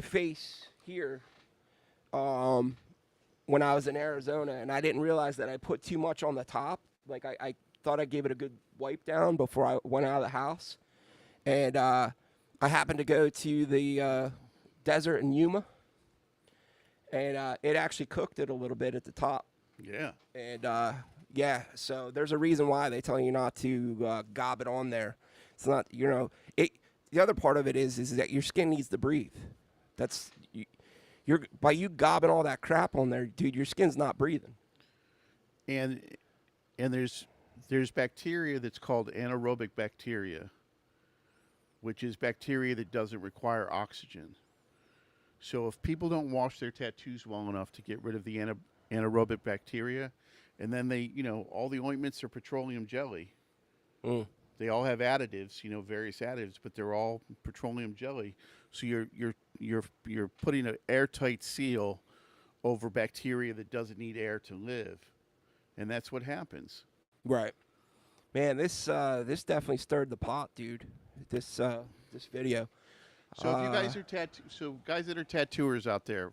face here when I was in Arizona, and I didn't realize that I put too much on the top. Like I thought I gave it a good wipe down before I went out of the house, and I happened to go to the desert in Yuma, and it actually cooked it a little bit at the top. Yeah. And yeah, so there's a reason why they tell you not to gob it on there. It's not, it. The other part of it is that your skin needs to breathe. That's you're by you gobbing all that crap on there, dude. Your skin's not breathing. And there's bacteria that's called anaerobic bacteria, which is bacteria that doesn't require oxygen. So if people don't wash their tattoos well enough to get rid of the anaerobic bacteria, and then they, all the ointments are petroleum jelly. They all have additives, various additives, but they're all petroleum jelly. So you're putting an airtight seal over bacteria that doesn't need air to live, and that's what happens. Right, man. This definitely stirred the pot, dude. This video. So if you guys are guys that are tattooers out there,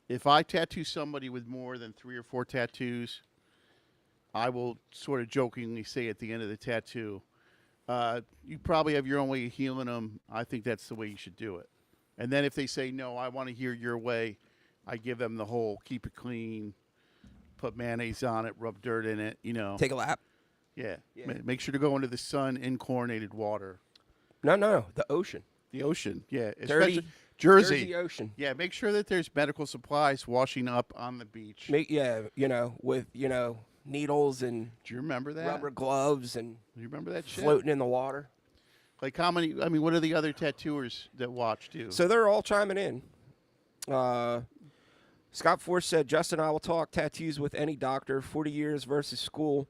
if I tattoo somebody with more than 3 or 4 tattoos, I will sort of jokingly say at the end of the tattoo, you probably have your own way of healing them. I think that's the way you should do it. And then if they say, no, I want to hear your way, I give them the whole keep it clean, put mayonnaise on it, rub dirt in it, Take a lap. Yeah. Make sure to go into the sun in chlorinated water. No, the ocean. The ocean, yeah. Dirty Especially Jersey. Jersey Ocean. Yeah, make sure that there's medical supplies washing up on the beach. With needles and Do you remember that? rubber gloves and Do you remember that shit? floating in the water. Like how many? I mean, what are the other tattooers that watch do? So they're all chiming in. Scott Force said, Justin, I will talk tattoos with any doctor, 40 years versus school.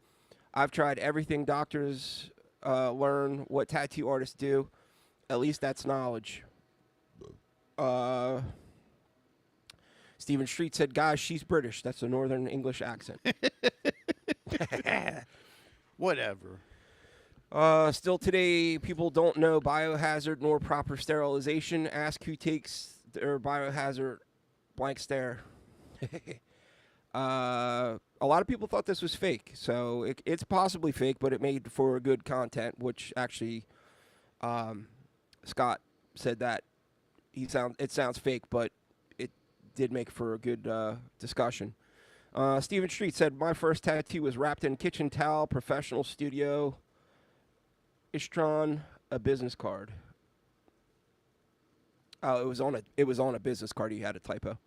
I've tried everything doctors learn, what tattoo artists do. At least that's knowledge. Stephen Street said, guys, she's British. That's a Northern English accent. Whatever. Still today, people don't know biohazard nor proper sterilization. Ask who takes their biohazard blank stare. A lot of people thought this was fake, so it's possibly fake, but it made for good content, which actually Scott said that it sounds fake, but it did make for a good discussion. Stephen Street said, my first tattoo was wrapped in kitchen towel, professional studio, Istron, a business card. Oh, it was on a business card. He had a typo.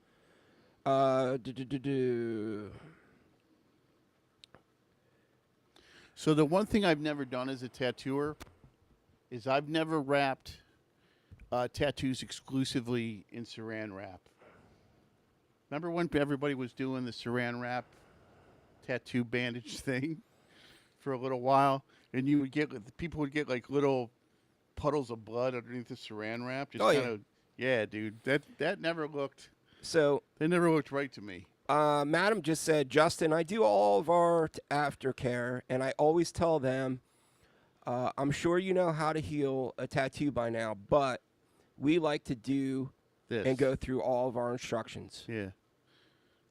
So the one thing I've never done as a tattooer is I've never wrapped tattoos exclusively in saran wrap. Remember when everybody was doing the saran wrap tattoo bandage thing for a little while, and people would get like little puddles of blood underneath the saran wrap. Just yeah, dude. That never looked. So they never looked right to me. Madam just said, Justin, I do all of our aftercare, and I always tell them, I'm sure you know how to heal a tattoo by now, but we like to do this and go through all of our instructions. Yeah.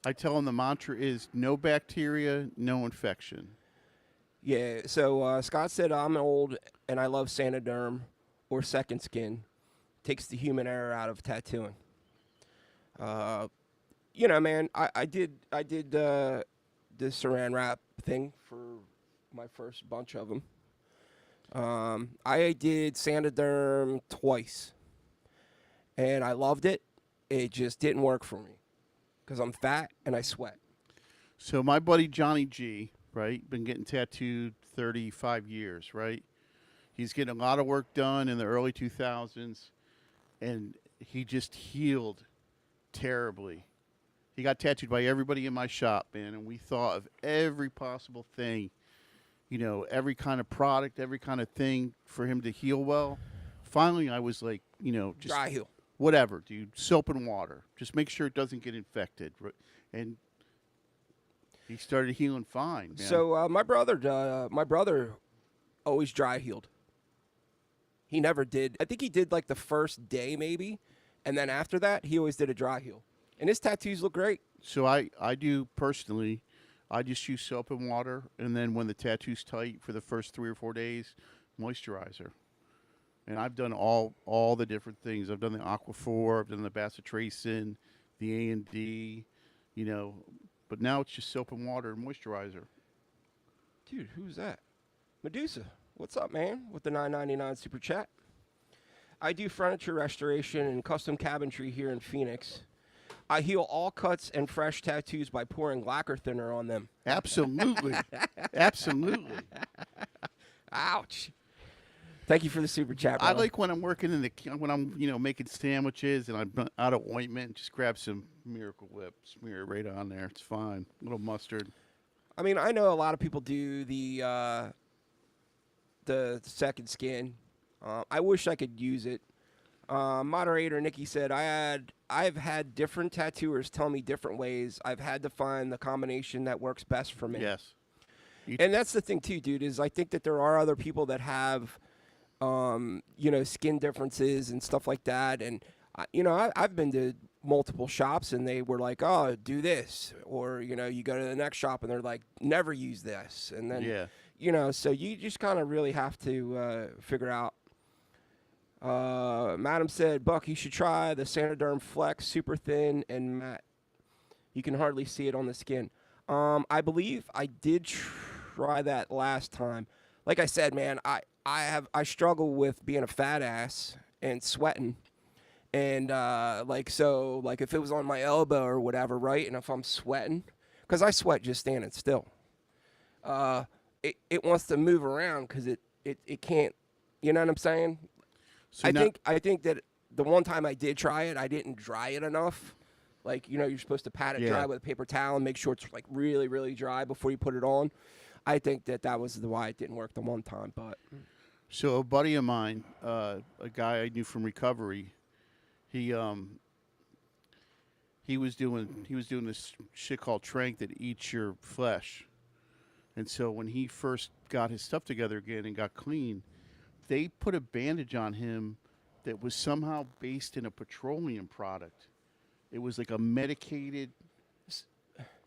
I tell them the mantra is no bacteria, no infection. Yeah, so Scott said, I'm old and I love Sanoderm or Second Skin. Takes the human error out of tattooing. Man, I did the saran wrap thing for my first bunch of them. I did Sanoderm twice, and I loved it. It just didn't work for me because I'm fat and I sweat. So my buddy Johnny G, right, been getting tattooed 35 years, right? He's getting a lot of work done in the early 2000s, and he just healed terribly He got tattooed by everybody in my shop, man, and we thought of every possible thing, you know, every kind of product, every kind of thing for him to heal well. Finally, I was like, you know, just Dry heal. whatever, dude. Soap and water. Just make sure it doesn't get infected. And he started healing fine, man. So my brother always dry healed. He never did. I think he did like the first day maybe, and then after that he always did a dry heal. And his tattoos look great. So I do personally, I just use soap and water, and then when the tattoo's tight for the first 3 or 4 days, moisturizer. And I've done all the different things. I've done the Aquaphor, I've done the Bacitracin, the A&D, you know, but now it's just soap and water and moisturizer. Dude, who's that? Medusa. What's up, man? With the $9.99 super chat. I do furniture restoration and custom cabinetry here in Phoenix. I heal all cuts and fresh tattoos by pouring lacquer thinner on them. Absolutely. Absolutely. Ouch. Thank you for the super chat, bro. I like when I'm working in when I'm, you know, making sandwiches and I'm out of ointment, just grab some Miracle Whip, smear it right on there. It's fine. A little mustard. I mean, I know a lot of people do the second skin. I wish I could use it. Moderator Nikki said, I've had different tattooers tell me different ways. I've had to find the combination that works best for me. Yes. And that's the thing too, dude, is I think that there are other people that have, you know, skin differences and stuff like that. And, you know, I've been to multiple shops and they were like, oh, do this. Or, you know, you go to the next shop and they're like, never use this. And then, Yeah. you know, so you just kind of really have to figure out. Madam said, Buck, you should try the Sanoderm Flex, super thin and matte. You can hardly see it on the skin. I believe I did try that last time. Like I said, man, I struggle with being a fat ass and sweating. And like if it was on my elbow or whatever, right? And if I'm sweating, because I sweat just standing still. It wants to move around because it can't, you know what I'm saying? So I think that the one time I did try it, I didn't dry it enough. Like, you know, you're supposed to pat it dry with a paper towel and make sure it's like really, really dry before you put it on. I think that was why it didn't work the one time. But So a buddy of mine, a guy I knew from recovery, he was doing this shit called trank that eats your flesh. And so when he first got his stuff together again and got clean, they put a bandage on him that was somehow based in a petroleum product. It was like a medicated,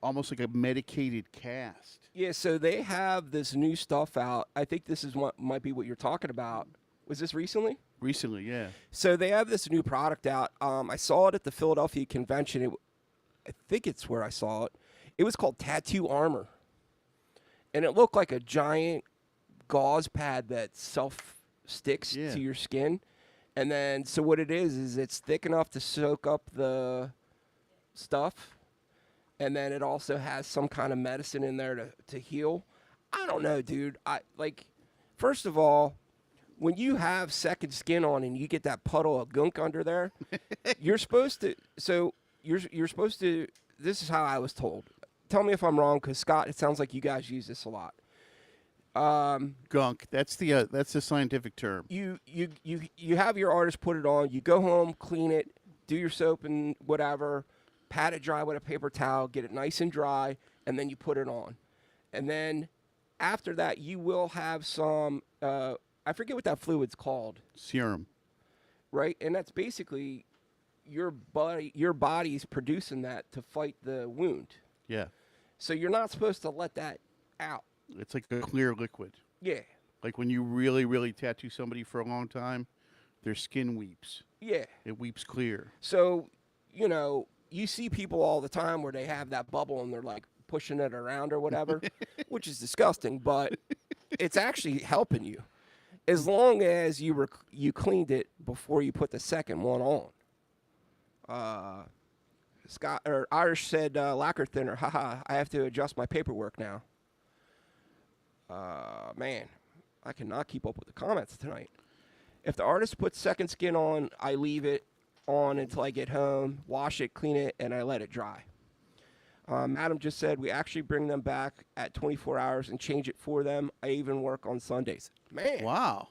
almost like a medicated cast. yeah, so they have this new stuff out. I think this is what might be what you're talking about. Was this recently? Recently, yeah. So they have this new product out. I saw it at the Philadelphia convention. I think it's where I saw it. It was called Tattoo Armor. And it looked like a giant gauze pad that self-sticks to your skin. And then, so what it is it's thick enough to soak up the stuff. And then it also has some kind of medicine in there to heal. I don't know, dude. First of all, when you have second skin on and you get that puddle of gunk under there, you're supposed to, this is how I was told. Tell me if I'm wrong, because Scott, it sounds like you guys use this a lot. Gunk. That's the scientific term. You have your artist put it on. You go home, clean it, do your soap and whatever, pat it dry with a paper towel, get it nice and dry, and then you put it on. And then after that, you will have some, I forget what that fluid's called. Serum. Right? And that's basically your body's producing that to fight the wound. Yeah. So you're not supposed to let that out. It's like a clear liquid. Yeah. Like when you really, really tattoo somebody for a long time, their skin weeps. Yeah. It weeps clear. So, you know, you see people all the time where they have that bubble and they're like pushing it around or whatever, which is disgusting, but it's actually helping you. As long as you cleaned it before you put the second one on. Scott or Irish said lacquer thinner. Haha, I have to adjust my paperwork now. Man, I cannot keep up with the comments tonight. If the artist puts second skin on, I leave it on until I get home, wash it, clean it, and I let it dry. Madam just said we actually bring them back at 24 hours and change it for them. I even work on Sundays. Man, Wow.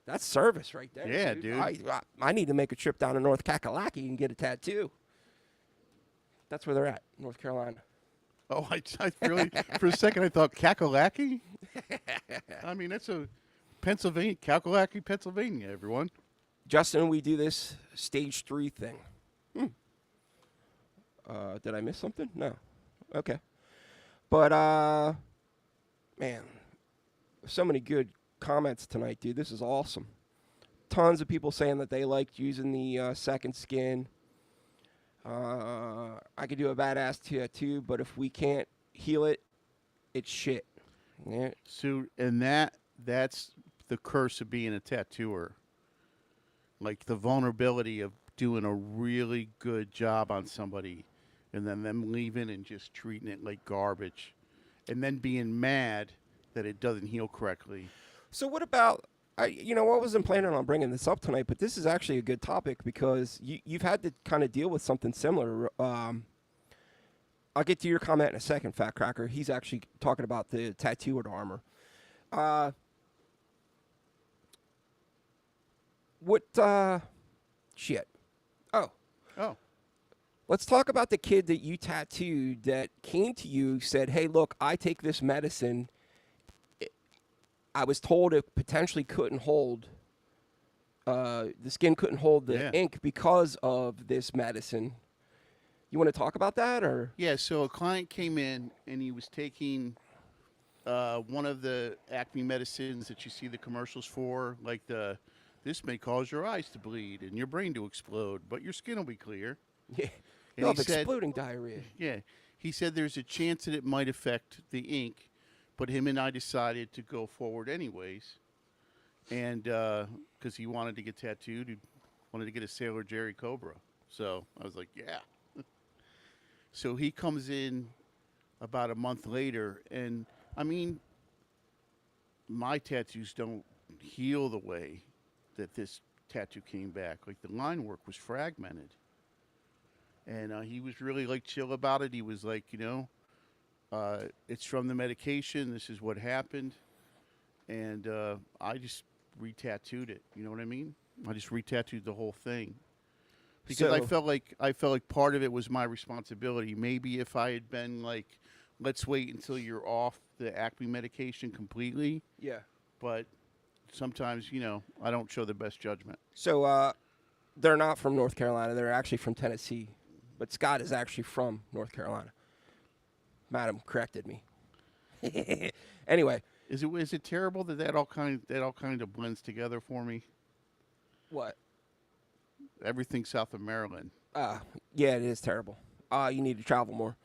that's service right there. Yeah, dude. I need to make a trip down to North Kakalaki and get a tattoo. That's where they're at, North Carolina. Oh, I really, for a second, I thought Kakalaki. I mean, that's a Pennsylvania, Kakalaki, Pennsylvania, everyone. Justin, we do this stage 3 thing. Did I miss something? No. Okay. But, man, so many good comments tonight, dude. This is awesome. Tons of people saying that they liked using the second skin. I could do a badass tattoo, but if we can't heal it, it's shit. Yeah. So, and that's the curse of being a tattooer. Like the vulnerability of doing a really good job on somebody and then them leaving and just treating it like garbage and then being mad that it doesn't heal correctly. So what about, I wasn't planning on bringing this up tonight, but this is actually a good topic because you've had to kind of deal with something similar. I'll get to your comment in a second, Fat Cracker. He's actually talking about the tattooed armor. Shit. Oh. Let's talk about the kid that you tattooed that came to you, said, hey, look, I take this medicine. I was told it potentially couldn't hold, the skin couldn't hold the ink because of this medicine. You want to talk about that, or? Yeah, so a client came in and he was taking one of the Acme medicines that you see the commercials for, like this may cause your eyes to bleed and your brain to explode, but your skin will be clear. Yeah. And Love he said, exploding diarrhea. yeah, he said there's a chance that it might affect the ink, but him and I decided to go forward anyways. And because he wanted to get tattooed, he wanted to get a Sailor Jerry Cobra. So I was like, yeah. So he comes in about a month later, and I mean, my tattoos don't heal the way that this tattoo came back. Like the line work was fragmented. And he was really like chill about it. He was like, it's from the medication. This is what happened. And I just re-tattooed it. You know what I mean? I just re-tattooed the whole thing. Because I felt like part of it was my responsibility. Maybe if I had been like, let's wait until you're off the Acme medication completely. Yeah. But sometimes, I don't show the best judgment. So they're not from North Carolina. They're actually from Tennessee. But Scott is actually from North Carolina. Madam corrected me. Anyway. Is it terrible that all kind of blends together for me? What? Everything south of Maryland. Yeah, it is terrible. You need to travel more.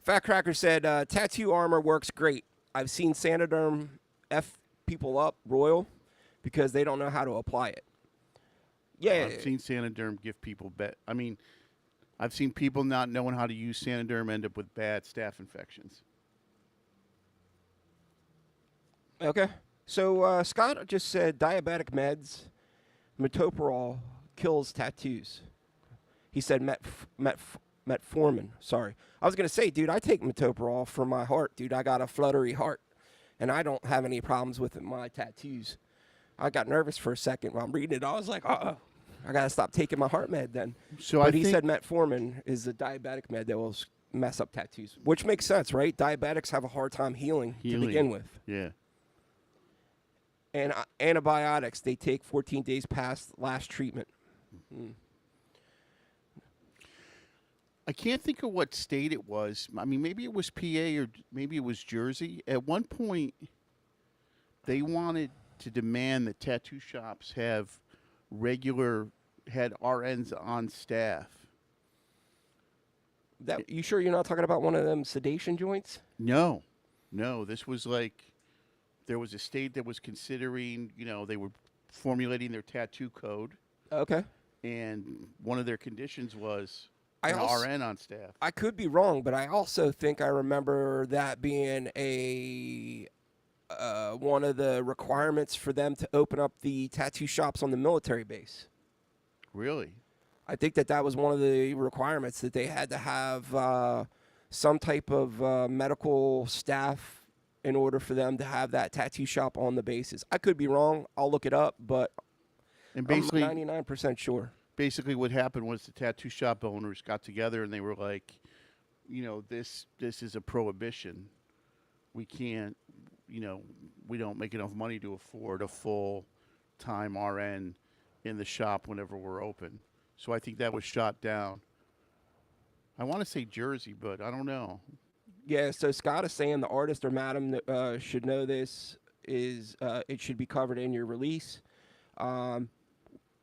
Fat Cracker said, tattoo armor works great. I've seen Sanoderm F people up royal because they don't know how to apply it. Yeah. I've seen Sanoderm give people I've seen people not knowing how to use Sanoderm end up with bad staph infections. Okay. So Scott just said diabetic meds, metoprolol kills tattoos. He said metformin. Sorry. I was going to say, dude, I take metoprolol for my heart. Dude, I got a fluttery heart, and I don't have any problems with my tattoos. I got nervous for a second while I'm reading it. I was like, uh-oh. I got to stop taking my heart med then. But he said metformin is a diabetic med that will mess up tattoos, which makes sense, right? Diabetics have a hard time healing. To begin with. Yeah. And antibiotics, they take 14 days past last treatment. Mm. I can't think of what state it was. I mean, maybe it was PA or maybe it was Jersey. At one point, they wanted to demand that tattoo shops had RNs on staff. You sure you're not talking about one of them sedation joints? No. This was like, there was a state that was considering, they were formulating their tattoo code. Okay. And one of their conditions was an RN on staff. I could be wrong, but I also think I remember that being one of the requirements for them to open up the tattoo shops on the military base. Really? I think that was one of the requirements, that they had to have some type of medical staff in order for them to have that tattoo shop on the bases. I could be wrong. I'll look it up, but And I'm basically, 99% sure. basically what happened was the tattoo shop owners got together and they were like, this is a prohibition. We can't, we don't make enough money to afford a full-time RN in the shop whenever we're open. So I think that was shot down. I want to say Jersey, but I don't know. Yeah, so Scott is saying the artist or madam that should know this is it should be covered in your release.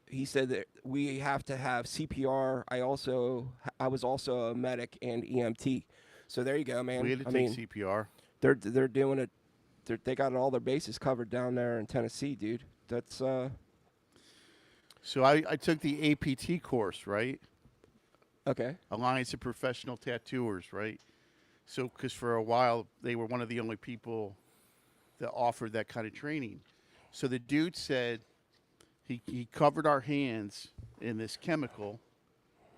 He said that we have to have CPR. I was also a medic and EMT. So there you go, man. We had to I take mean, CPR. they're doing it. They got all their bases covered down there in Tennessee, dude. That's So I took the APT course, right? okay. Alliance of Professional Tattooers, right? So, because for a while they were one of the only people that offered that kind of training. So the dude said he covered our hands in this chemical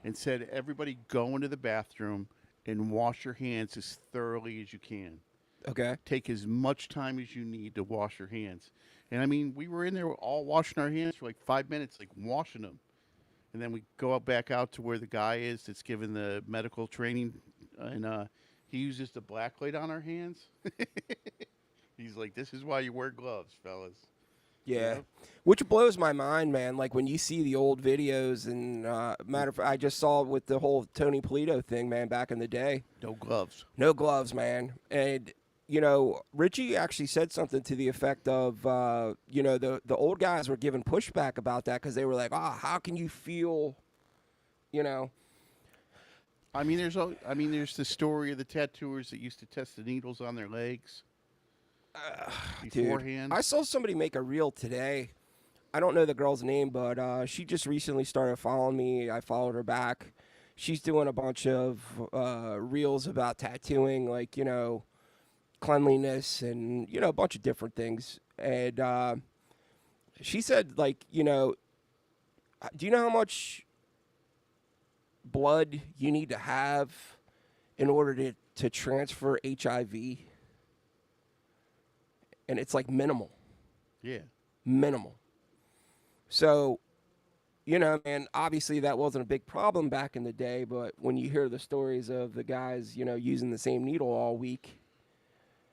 and said, everybody go into the bathroom and wash your hands as thoroughly as you can. Okay. Take as much time as you need to wash your hands. And I mean, we were in there all washing our hands for like 5 minutes, like washing them. And then we go back out to where the guy is that's giving the medical training, and he uses the black light on our hands. He's like, this is why you wear gloves, fellas. Yeah. Yep. Which blows my mind, man. Like when you see the old videos, and matter of fact, I just saw with the whole Tony Polito thing, man, back in the day. No gloves. No gloves, man. And Richie actually said something to the effect of, the old guys were giving pushback about that because they were like, how can you feel, I mean, there's the story of the tattooers that used to test the needles on their legs beforehand. Dude, I saw somebody make a reel today. I don't know the girl's name, but she just recently started following me. I followed her back. She's doing a bunch of reels about tattooing, like, cleanliness and, a bunch of different things. And she said, like, do you know how much blood you need to have in order to transfer HIV? And it's like minimal. Yeah. Minimal. So, man, obviously that wasn't a big problem back in the day, but when you hear the stories of the guys, using the same needle all week,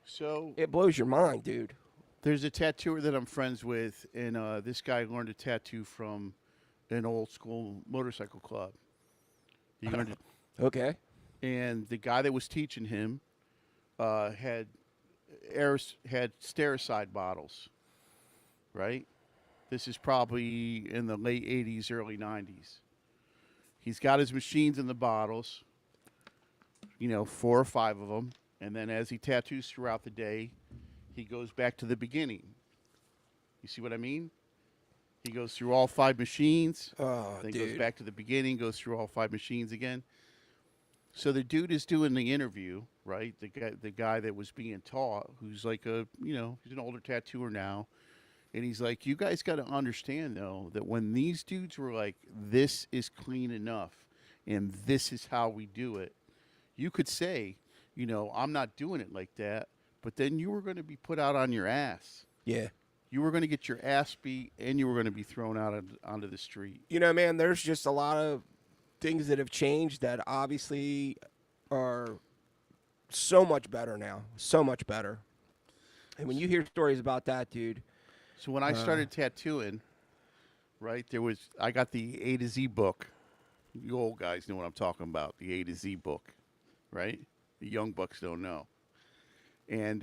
So it blows your mind, dude. there's a tattooer that I'm friends with, and this guy learned a tattoo from an old school motorcycle club. He learned it, Okay. and the guy that was teaching him had Stericyde bottles, right? This is probably in the late 80s, early 90s. He's got his machines in the bottles, 4 or 5 of them. And then as he tattoos throughout the day, he goes back to the beginning. You see what I mean? He goes through all 5 machines, Oh, then dude. goes back to the beginning, goes through all 5 machines again. So the dude is doing the interview, right? The guy that was being taught, who's like he's an older tattooer now. And he's like, you guys got to understand, though, that when these dudes were like, this is clean enough and this is how we do it, you could say, I'm not doing it like that. But then you were going to be put out on your ass. Yeah. You were going to get your ass beat and you were going to be thrown out onto the street. Man, there's just a lot of things that have changed that obviously are so much better now. So much better. And when you hear stories about that, dude. So when I started tattooing, right, I got the A to Z book. You old guys know what I'm talking about, the A to Z book, right? The young bucks don't know. And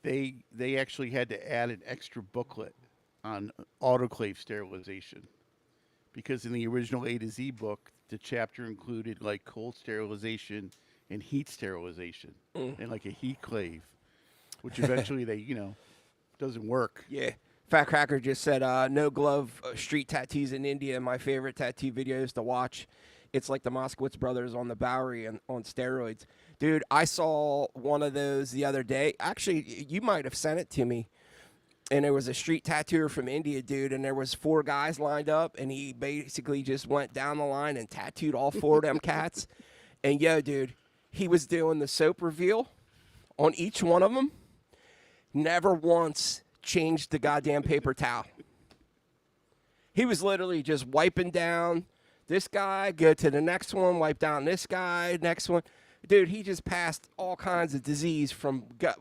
they actually had to add an extra booklet on autoclave sterilization. Because in the original A to Z book, the chapter included like cold sterilization and heat sterilization and like a heat clave, which eventually they, doesn't work. Yeah. Fat Cracker just said, no glove street tattoos in India. My favorite tattoo videos to watch. It's like the Moskowitz brothers on the Bowery and on steroids. Dude, I saw one of those the other day. Actually, you might have sent it to me. And there was a street tattooer from India, dude, and there was 4 guys lined up, and he basically just went down the line and tattooed all 4 of them cats. And, dude, he was doing the soap reveal on each one of them. Never once changed the goddamn paper towel. He was literally just wiping down this guy, go to the next one, wipe down this guy, next one. Dude, he just passed all kinds of disease from gut.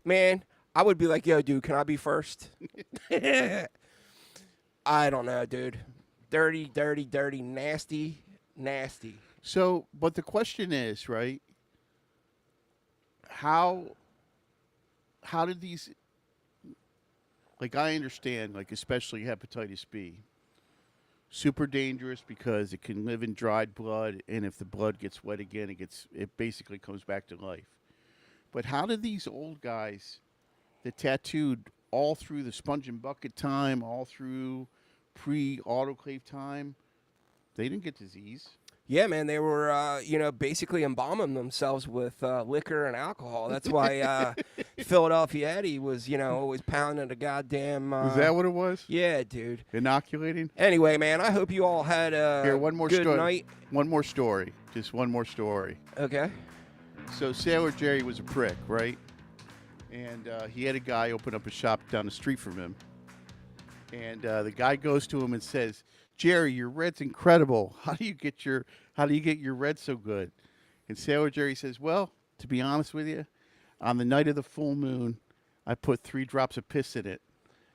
Man, I would be like, yo, dude, can I be first? I don't know, dude. Dirty, dirty, dirty, nasty, nasty. So, but the question is, right? How did these, like, I understand, like, especially hepatitis B, super dangerous because it can live in dried blood, and if the blood gets wet again, it basically comes back to life. But how did these old guys that tattooed all through the sponge and bucket time, all through pre-autoclave time, they didn't get disease? Yeah, man, they were, basically embalming themselves with liquor and alcohol. That's why Philadelphia Eddie was, always pounding a goddamn. Is that what it was? Yeah, dude. Inoculating? Anyway, man, I hope you all had a Here, one more good story. night. One more story. Just one more story. Okay. So Sailor Jerry was a prick, right? And he had a guy open up a shop down the street from him. And the guy goes to him and says, "Jerry, your red's incredible. How do you get your red so good?" And Sailor Jerry says, "Well, to be honest with you, on the night of the full moon, I put 3 drops of piss in it,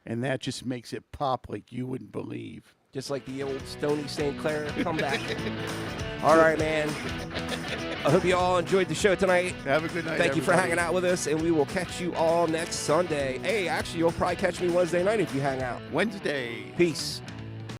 and that just makes it pop like you wouldn't believe." Just like the old Stony St. Clair comeback. All right, man. I hope you all enjoyed the show tonight. Have a good night. Thank you for everybody. hanging out with us, and we will catch you all next Sunday. Hey, actually, you'll probably catch me Wednesday night if you hang out. Wednesday. Peace.